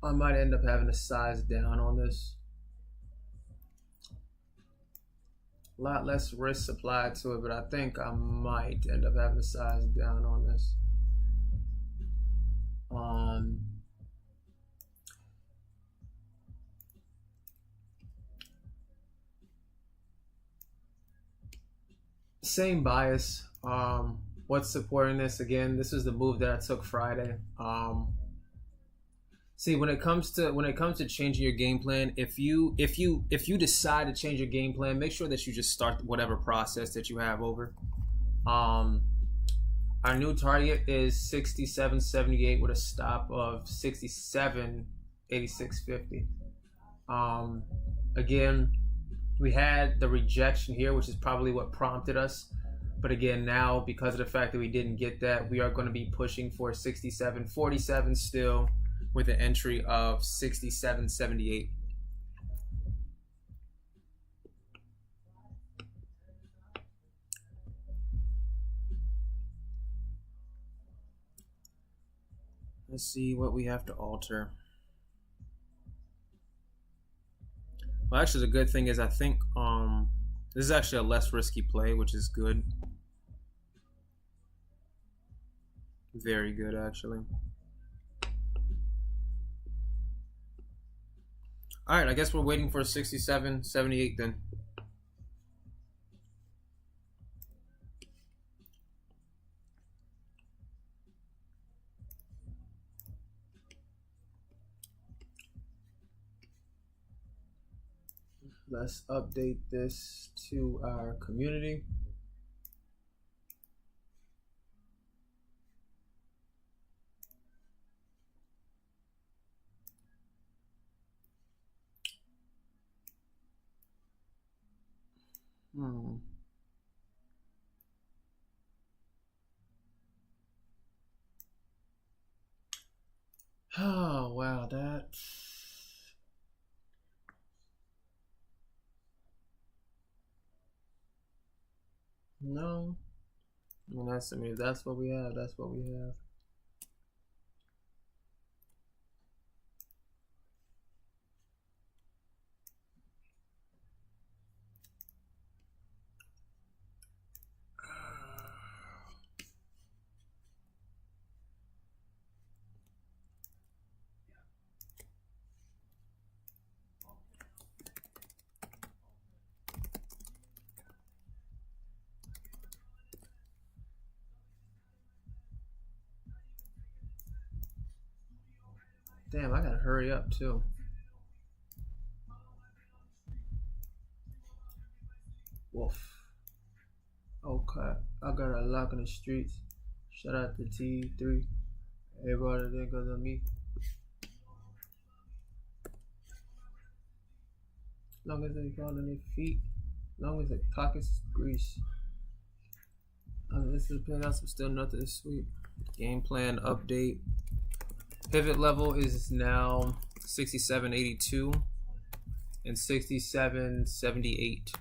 Speaker 2: I might end up having to size down on this. A lot less risk applied to it, but I think I might end up having to size down on this. Same bias. What's supporting this again? This is the move that I took Friday. See, when it comes to changing your game plan, if you decide to change your game plan, make sure that you just start whatever process that you have over. Our new target is 67.78 with a stop of 67.8650. Again, we had the rejection here, which is probably what prompted us. But again, now because of the fact that we didn't get that, we are going to be pushing for 67.47 still, with an entry of 67.78. Let's see what we have to alter. Well, actually, the good thing is I think this is actually a less risky play, which is good. Very good, actually. All right, I guess we're waiting for 67.78 then. Let's update this to our community. Oh wow, no. I mean, if that's what we have, that's what we have. Damn, I gotta hurry up too. Wolf. Okay, I got a lock in the streets. Shout out to T3. Everybody that goes on me. As long as they fall on their feet, as long as their pockets grease. This is playing out some still nothing sweet. Game plan update. Pivot level is now 6782 and 6778.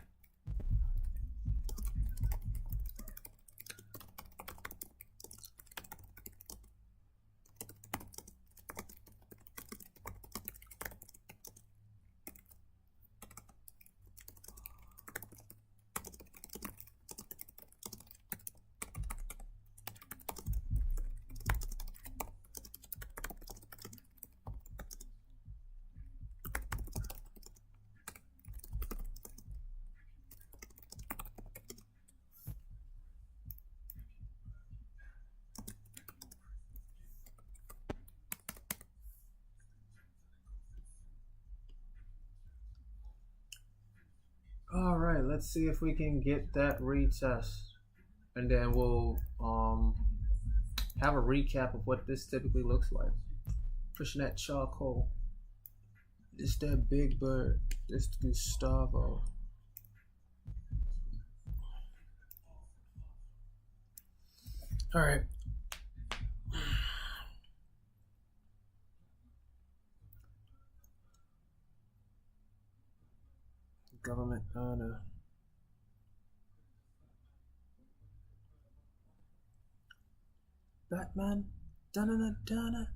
Speaker 2: All right, let's see if we can get that retest, and then we'll have a recap of what this typically looks like. Pushing that charcoal. This that Big Bird. This Gustavo. All right. Government honor. Batman. Dun-dun-dun-dun.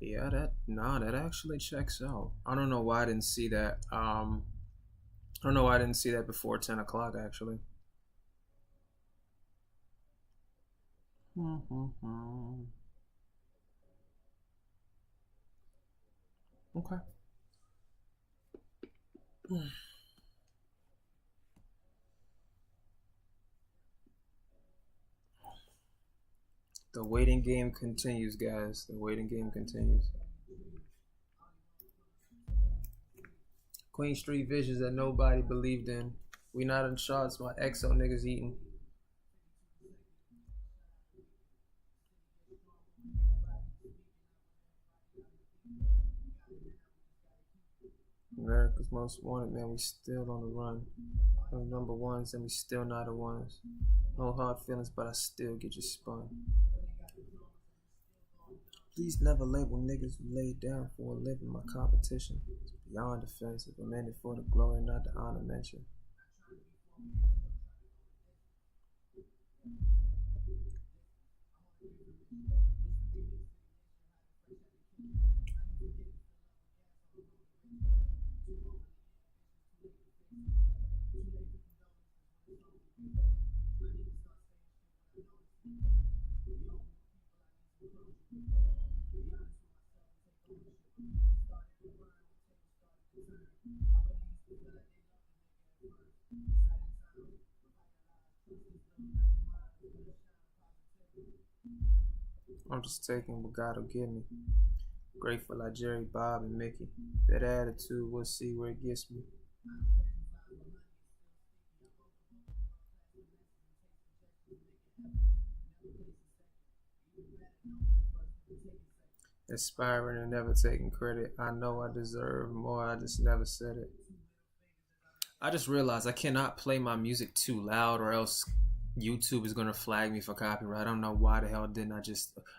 Speaker 2: Yeah, that actually checks out. I don't know why I didn't see that. I don't know why I didn't see that before 10 o'clock actually. Okay. The waiting game continues, guys. The waiting game continues. Queen Street visions that nobody believed in. We not in shots while EXO niggas eating. America's Most Wanted, man. We still on the run. We're number ones, and we still not the ones. No hard feelings, but I still get you spun. Please never label niggas who laid down for a living my competition. It's beyond offensive. I'm in it for the glory, not the honor mention. I'm just taking what God will give me. Grateful like Jerry, Bob, and Mickey. That attitude, we'll see where it gets me. Aspiring and never taking credit. I know I deserve more, I just never said it. I just realized I cannot play my music too loud or else YouTube is gonna flag me for copyright. I don't know why the hell didn't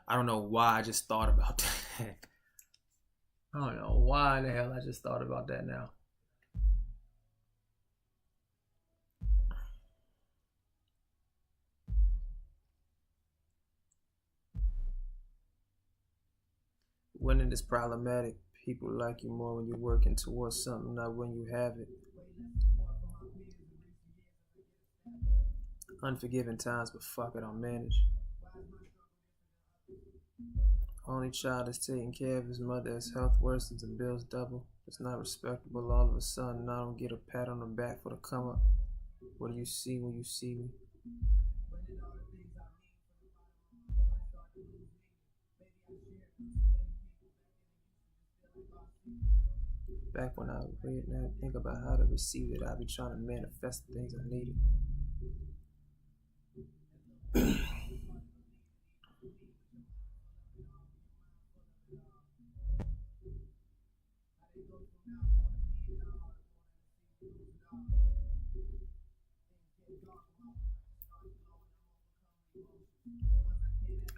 Speaker 2: I don't know why I just thought about that. I don't know why in the hell I just thought about that now. Winning is problematic. People like you more when you're working towards something, not when you have it. Unforgiving times, but fuck it, I'll manage. Only child is taking care of his mother as health worsens and bills double. It's not respectable all of a sudden. I don't get a pat on the back for the come up. What do you see when you see me? Back when I read and I think about how to receive it, I be trying to manifest the things I needed.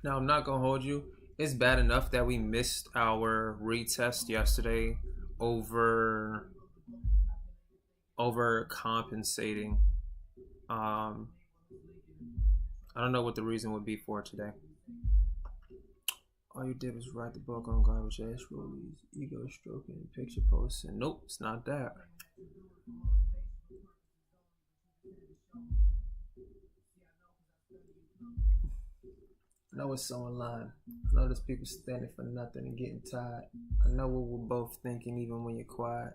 Speaker 2: Now I'm not gonna hold you. It's bad enough that we missed our retest yesterday over compensating. Um, I don't know what the reason would be for today. All you did was write the book on garbage ass rollies, ego stroking, picture posting. Nope, it's not that. I know it's so online. I know there's people standing for nothing and getting tired. I know what we're both thinking even when you're quiet.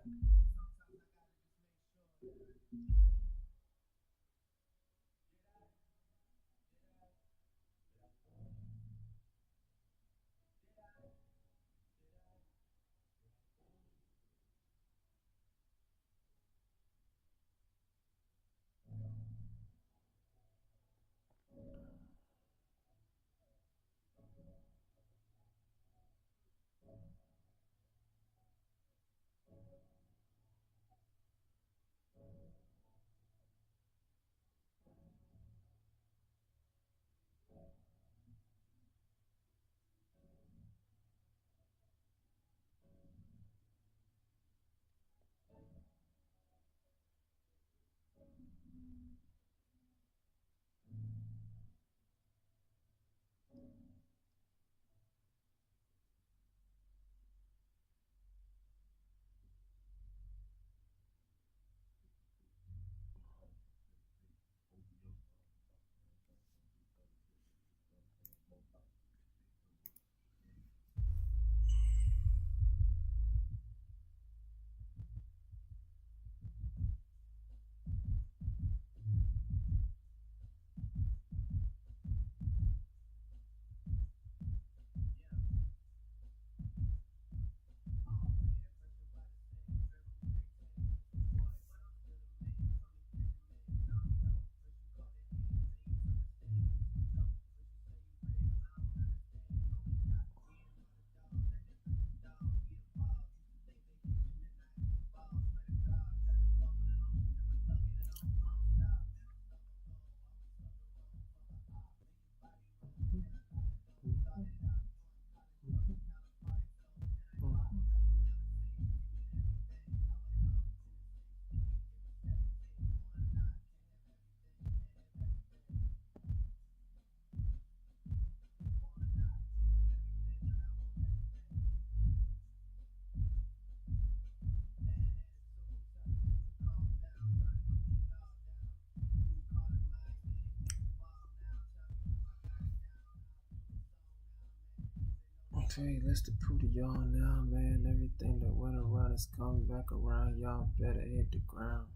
Speaker 2: Okay, let's the prove to y'all now, man. Everything that went around is coming back around. Y'all better hit the ground.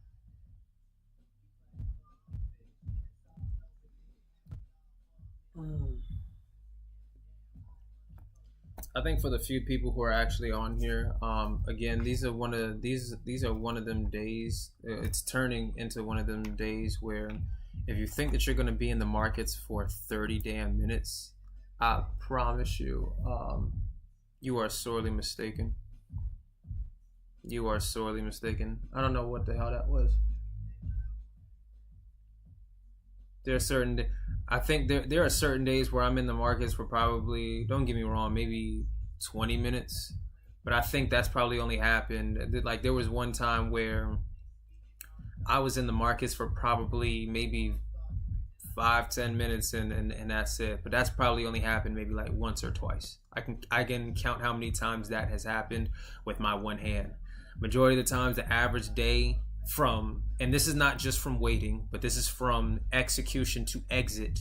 Speaker 2: Mm. I think for the few people who are actually on here, again, these are one of them days. It's turning into one of them days where, if you think that you're going to be in the markets for 30 damn minutes, I promise you, you are sorely mistaken. You are sorely mistaken. I don't know what the hell that was. There are certain, I think there are certain days where I'm in the markets for probably, don't get me wrong, maybe 20 minutes, but I think that's probably only happened. Like there was one time where I was in the markets for probably maybe 5-10 minutes, and that's it. But that's probably only happened maybe like once or twice. I can count how many times that has happened with my one hand. Majority of the times, the average day from, and this is not just from waiting, but this is from execution to exit,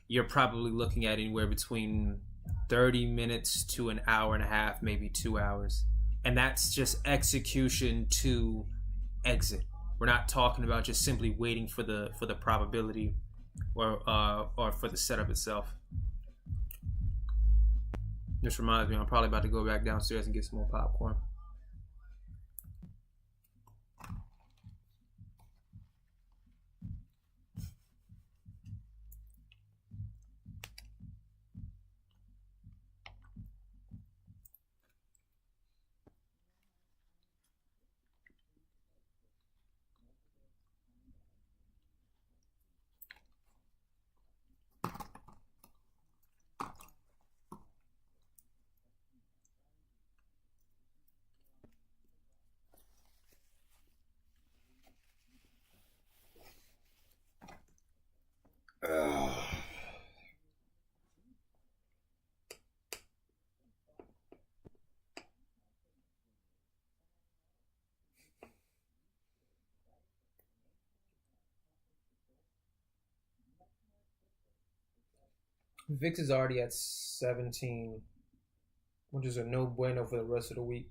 Speaker 2: you're probably looking at anywhere between 30 minutes to an hour and a half, maybe 2 hours. And that's just execution to exit. We're not talking about just simply waiting for the probability or for the setup itself. This reminds me, I'm probably about to go back downstairs and get some more popcorn. VIX is already at 17, which is a no bueno for the rest of the week.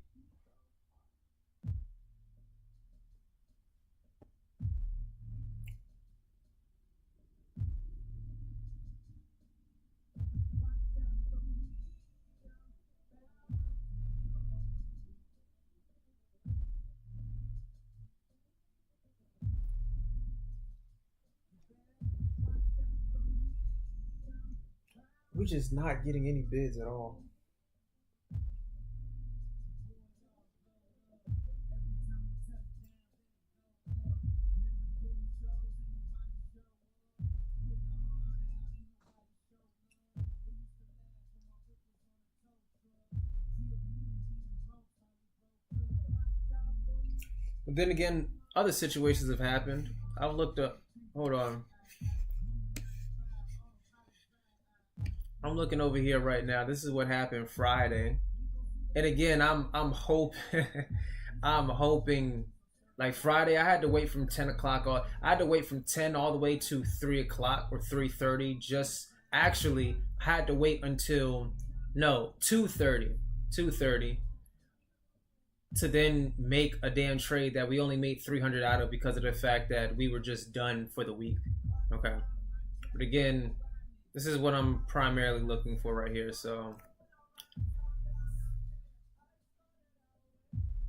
Speaker 2: We're just not getting any bids at all. But then again, other situations have happened. I've looked up. Hold on. I'm looking over here right now. This is what happened Friday. And again, I'm hoping I'm hoping like Friday I had to wait from 10 o'clock on. I had to wait from 10 all the way to 3 o'clock or 3:30. Just actually had to wait until no 2:30. 2:30 to then make a damn trade that we only made 300 out of because of the fact that we were just done for the week. Okay. But again, this is what I'm primarily looking for right here. So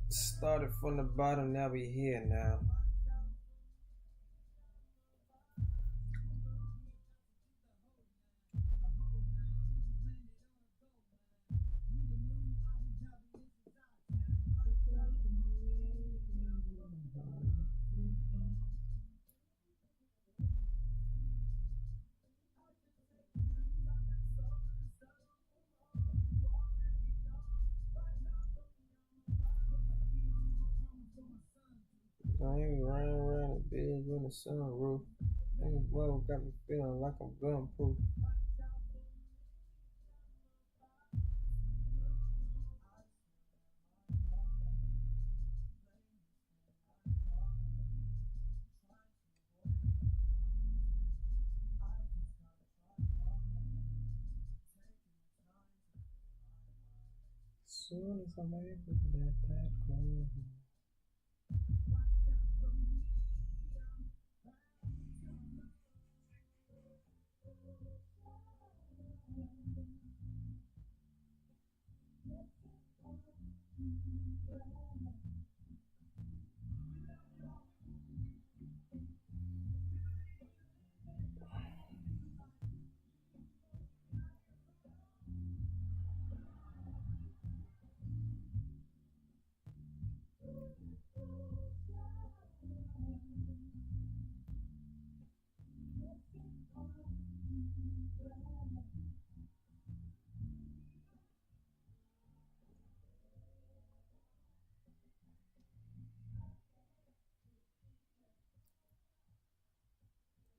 Speaker 2: started from the bottom, now we here now. I ain't running around a big in the sunroof. Ain't well got me feeling like I'm gunproof. Soon as I'm able to let that go.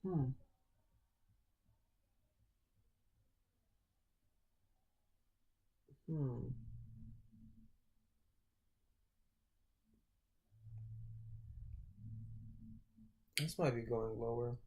Speaker 2: Hmm. Hmm. This might be going lower.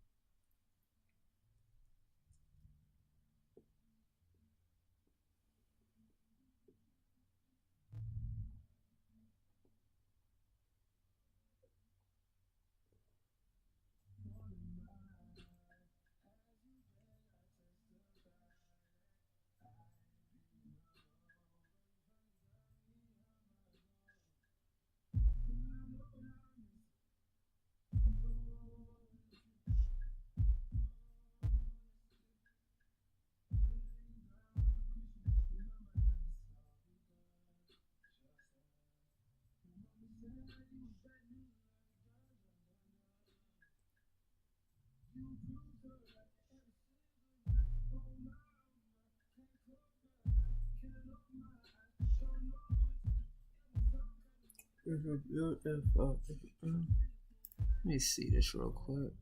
Speaker 2: Let me see this real quick.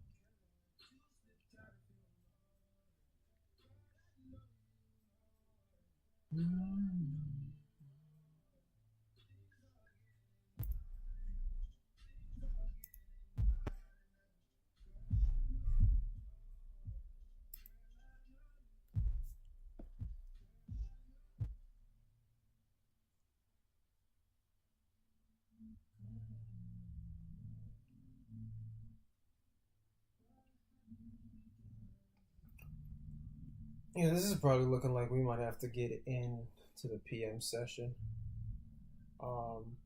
Speaker 2: Yeah, this is probably looking like we might have to get it in to the PM session. Um,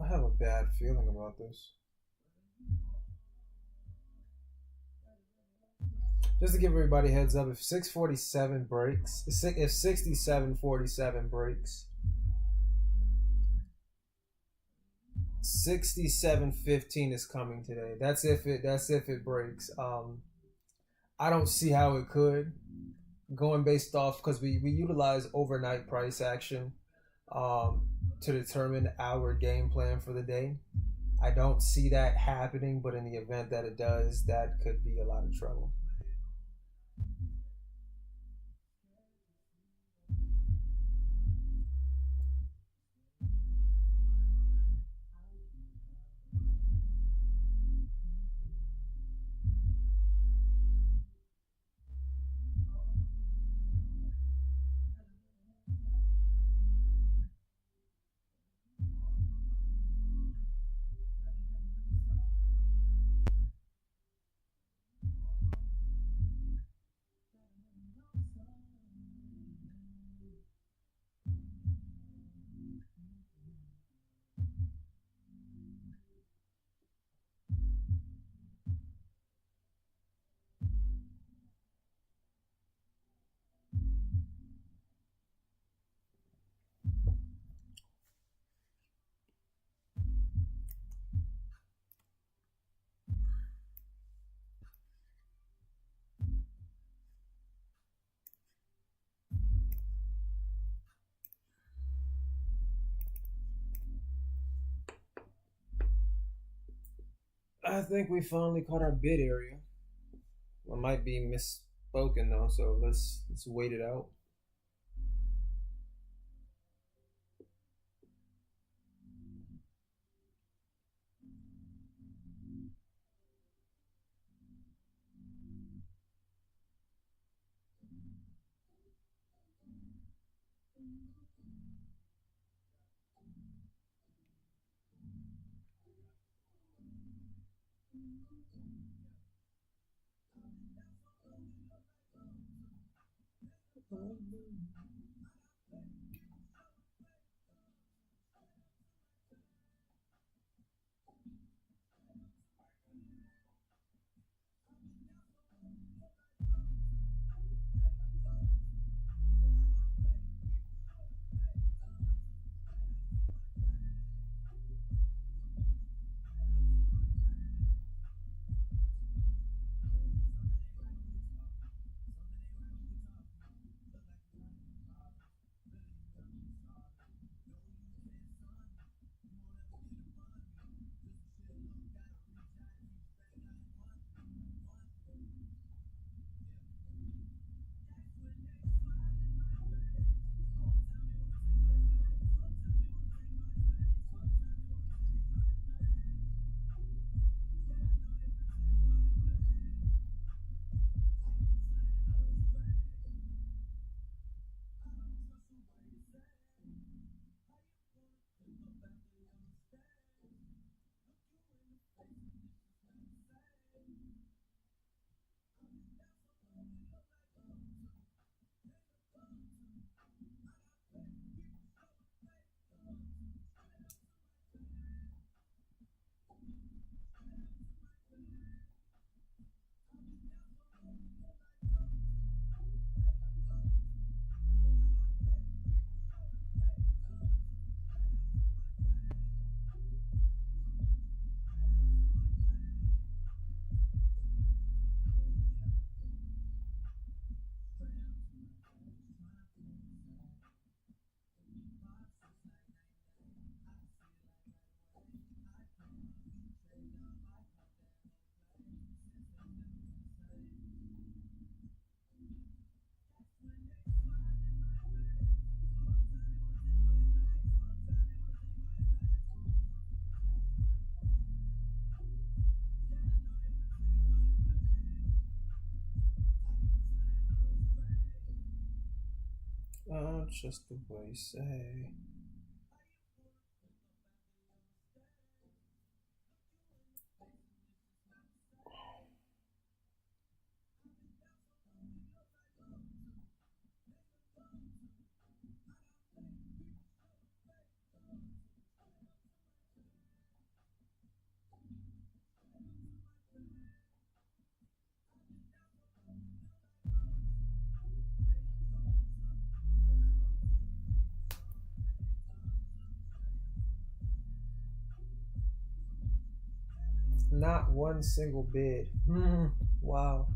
Speaker 2: I have a bad feeling about this. Just to give everybody a heads up, if 647 breaks, if 6747 breaks, 6715 is coming today. That's if it breaks. I don't see how it could, going based off, because we utilize overnight price action um to determine our game plan for the day. I don't see that happening, but in the event that it does, that could be a lot of trouble. I think we finally caught our bid area. I might be misspoken though, so let's wait it out. Just the way you say.
Speaker 3: not one single bid. Wow.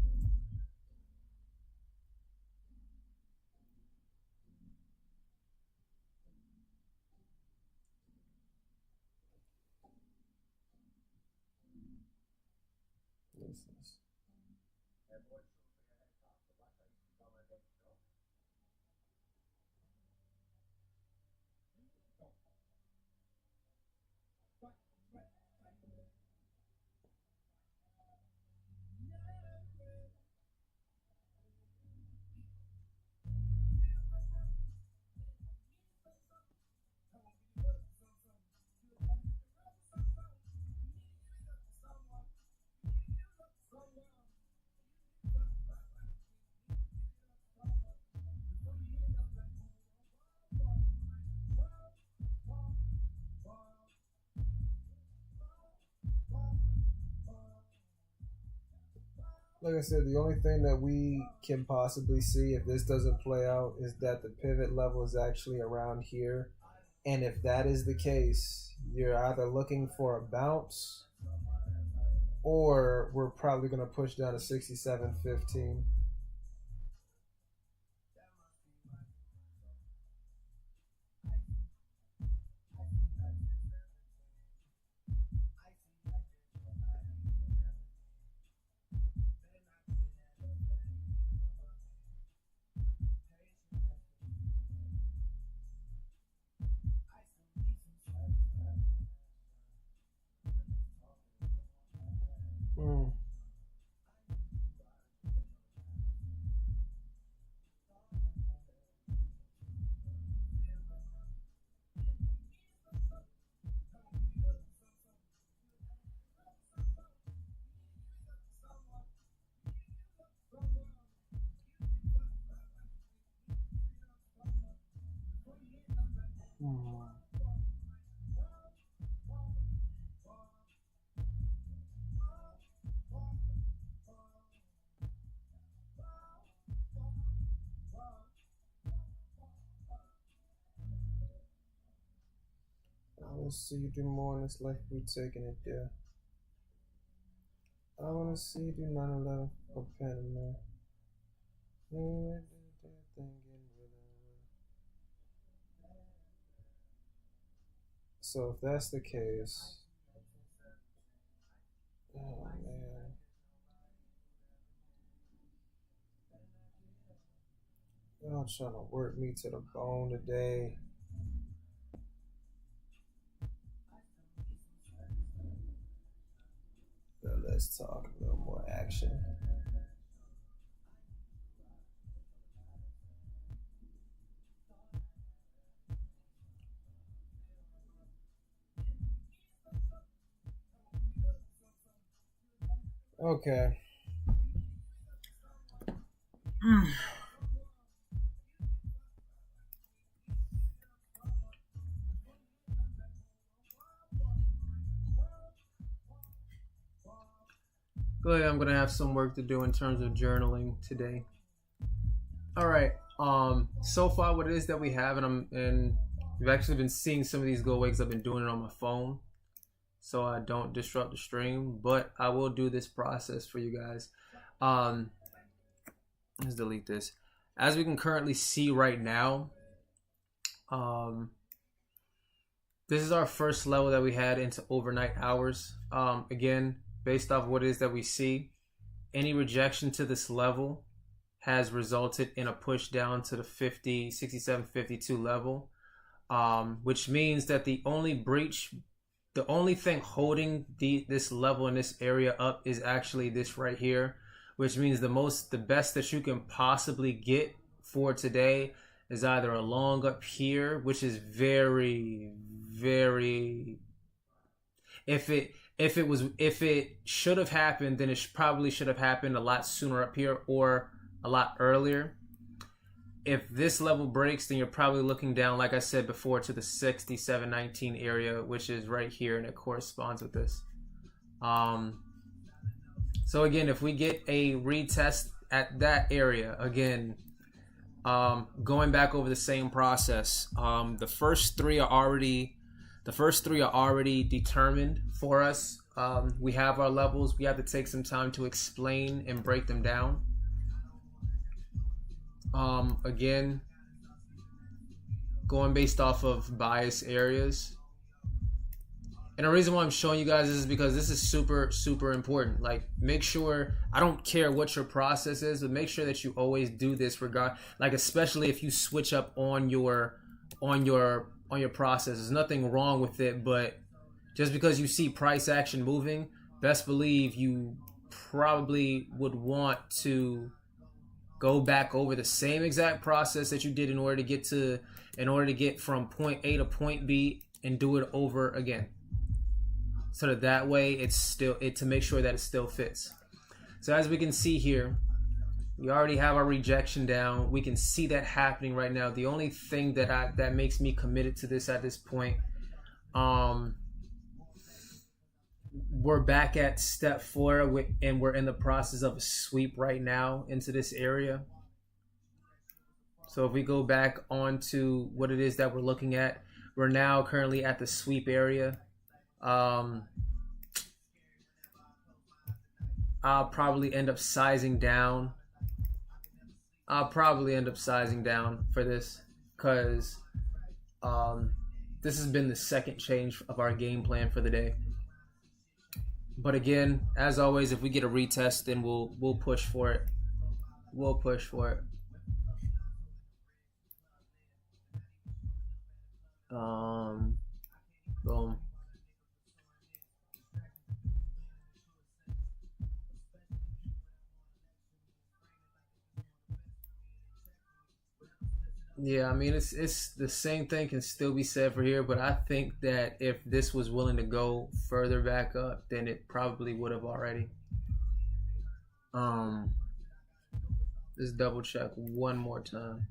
Speaker 3: Like I said, the only thing that we can possibly see if this doesn't play out is that the pivot level is actually around here. And if that is the case, you're either looking for a bounce or we're probably going to push down to 67.15. I want to see you do more, and it's like we taking it there. I want to see you do 9/11 for Panama. So if that's the case, oh man. Y'all trying to work me to the bone today. But let's talk a little more action. Okay.
Speaker 2: Clearly, I'm gonna have some work to do in terms of journaling today. All right. So far, what it is that we have, and we've actually been seeing some of these go away because I've been doing it on my phone, so I don't disrupt the stream. But I will do this process for you guys. Let's delete this. As we can currently see right now, this is our first level that we had into overnight hours. Again, based off what it is that we see, any rejection to this level has resulted in a push down to the 67.52 level, which means that the only thing holding this level in this area up is actually this right here, which means the best that you can possibly get for today is either a long up here, which is very, very, if it should have happened, then it probably should have happened a lot sooner up here or a lot earlier. If this level breaks, then you're probably looking down, like I said before, to the 67.19 area, which is right here, and it corresponds with this. So again, if we get a retest at that area, again, going back over the same process, the first three are already determined for us. We have our levels. We have to take some time to explain and break them down. Again, going based off of bias areas. And the reason why I'm showing you guys this is because this is super, super important. Like, make sure, I don't care what your process is, but make sure that you always do this like, especially if you switch up on your process. There's nothing wrong with it, but just because you see price action moving, best believe you probably would want to go back over the same exact process that you did in order to get from point A to point B and do it over again. So that way to make sure that it still fits. So as we can see here, we already have our rejection down. We can see that happening right now. The only thing that makes me committed to this at this point, we're back at step 4, and we're in the process of a sweep right now into this area. So if we go back onto what it is that we're looking at, we're now currently at the sweep area. I'll probably end up sizing down. For this because this has been the second change of our game plan for the day. But again, as always, if we get a retest, then we'll push for it. Boom. Yeah, I mean, it's the same thing can still be said for here, but I think that if this was willing to go further back up, then it probably would have already. Just double check one more time.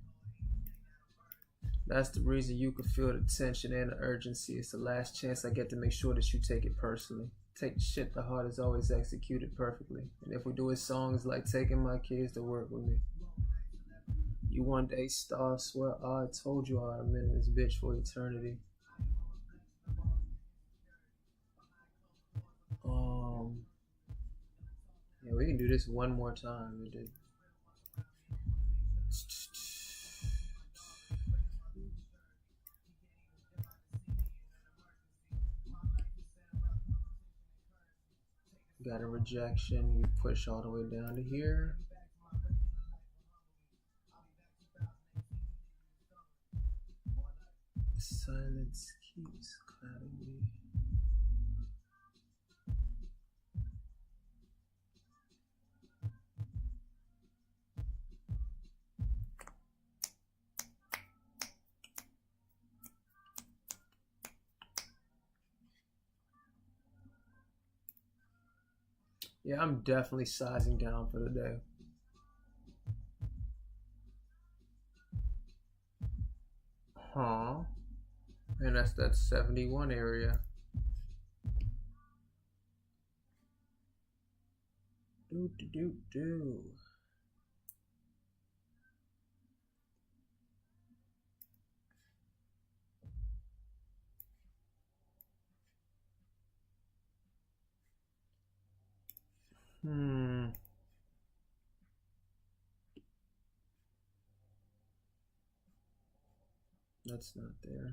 Speaker 2: That's the reason you can feel the tension and the urgency. It's the last chance I get to make sure that you take it personally. Take the shit to heart is always executed perfectly. And if we do it songs like taking my kids to work with me. You one day star, swear I told you I'd been in this bitch for eternity. Yeah, we can do this one more time. We did. Got a rejection. We push all the way down to here. Silence keeps clouding me. Yeah, I'm definitely sizing down for the day. And that's that 71 area. Do. That's not there.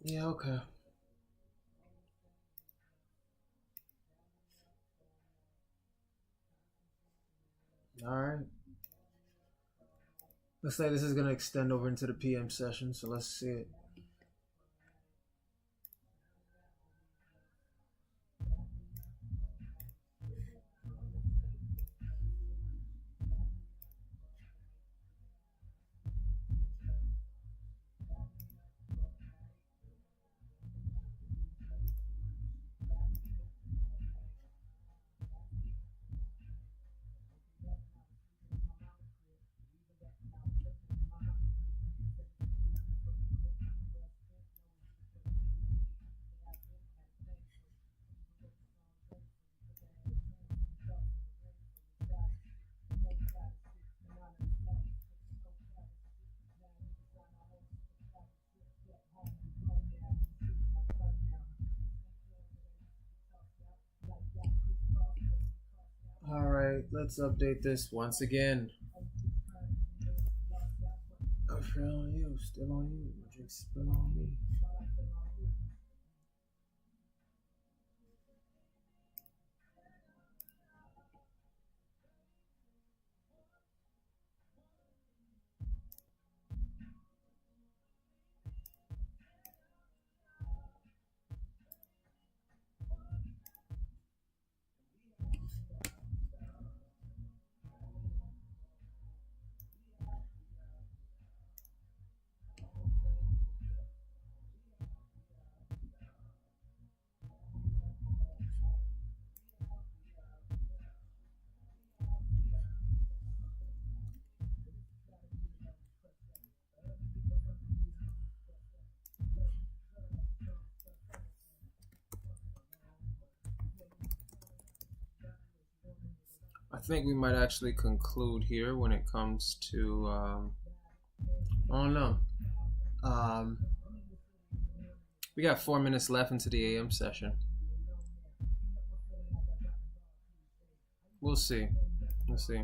Speaker 2: Yeah, okay. Alright. Looks like this is going to extend over into the PM session, so let's see it. let's update this once again. I feel on you, still on you, drink spill on me. I think we might actually conclude here when it comes to, I don't know. We got 4 minutes left into the AM session. We'll see. We'll see.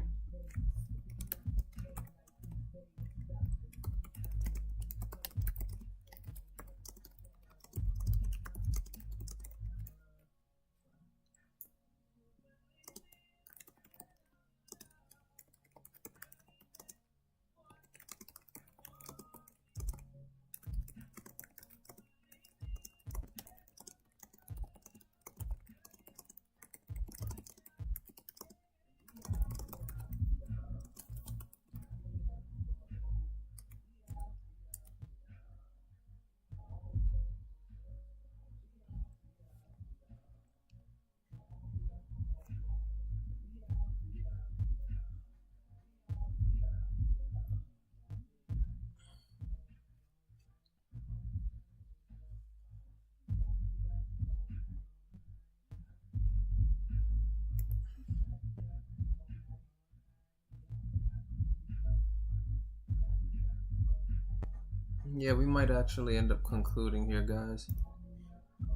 Speaker 2: Yeah, we might actually end up concluding here, guys.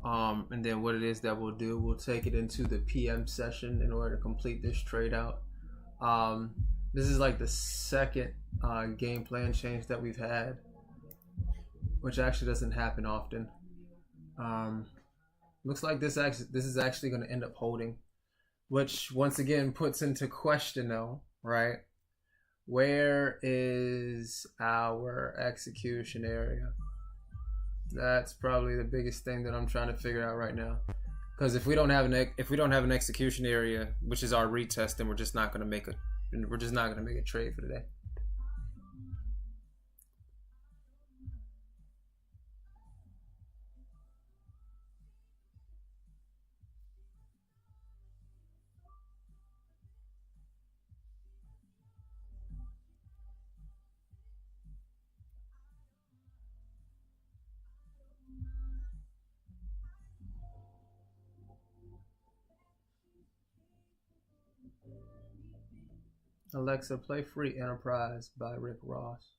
Speaker 2: And then what it is that we'll do, we'll take it into the PM session in order to complete this trade out. This is like the second game plan change that we've had, which actually doesn't happen often. Looks like this is actually going to end up holding, which once again puts into question though, right? Where is our execution area? That's probably the biggest thing that I'm trying to figure out right now. Because if we don't have an execution area, which is our retest, then we're just not going to make a trade for today. Alexa, play Free Enterprise by Rick Ross.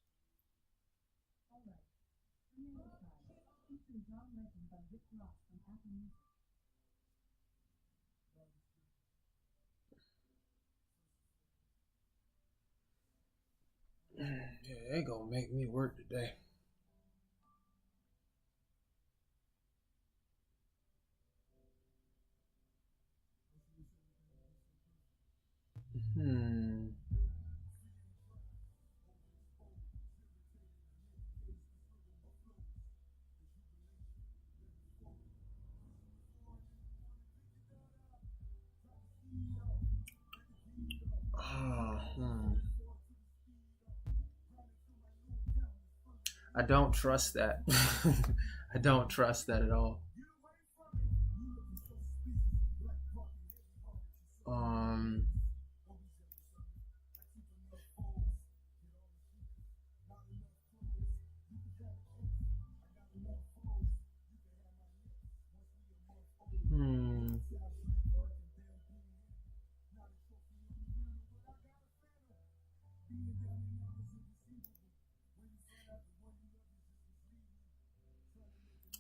Speaker 2: Yeah, they gonna make me work today. I don't trust that. I don't trust that at all.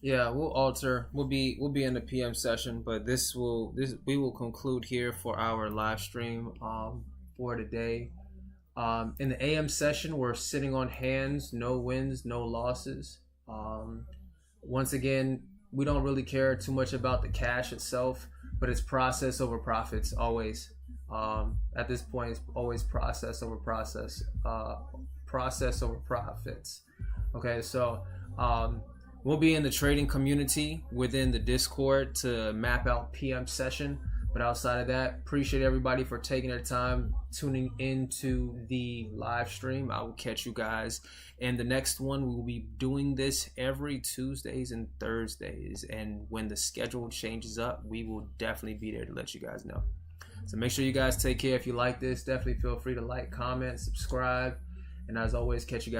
Speaker 2: Yeah, we'll alter. We'll be in the PM session, but this we will conclude here for our live stream for today. In the AM session, we're sitting on hands, no wins, no losses. Once again, we don't really care too much about the cash itself, but it's process over profits always. At this point, it's always process over process, process over profits. Okay, so we'll be in the trading community within the Discord to map out PM session. But outside of that, appreciate everybody for taking their time tuning into the live stream. I will catch you guys in the next one. We will be doing this every Tuesdays and Thursdays. And when the schedule changes up, we will definitely be there to let you guys know. So make sure you guys take care. If you like this, definitely feel free to like, comment, subscribe. And as always, catch you guys.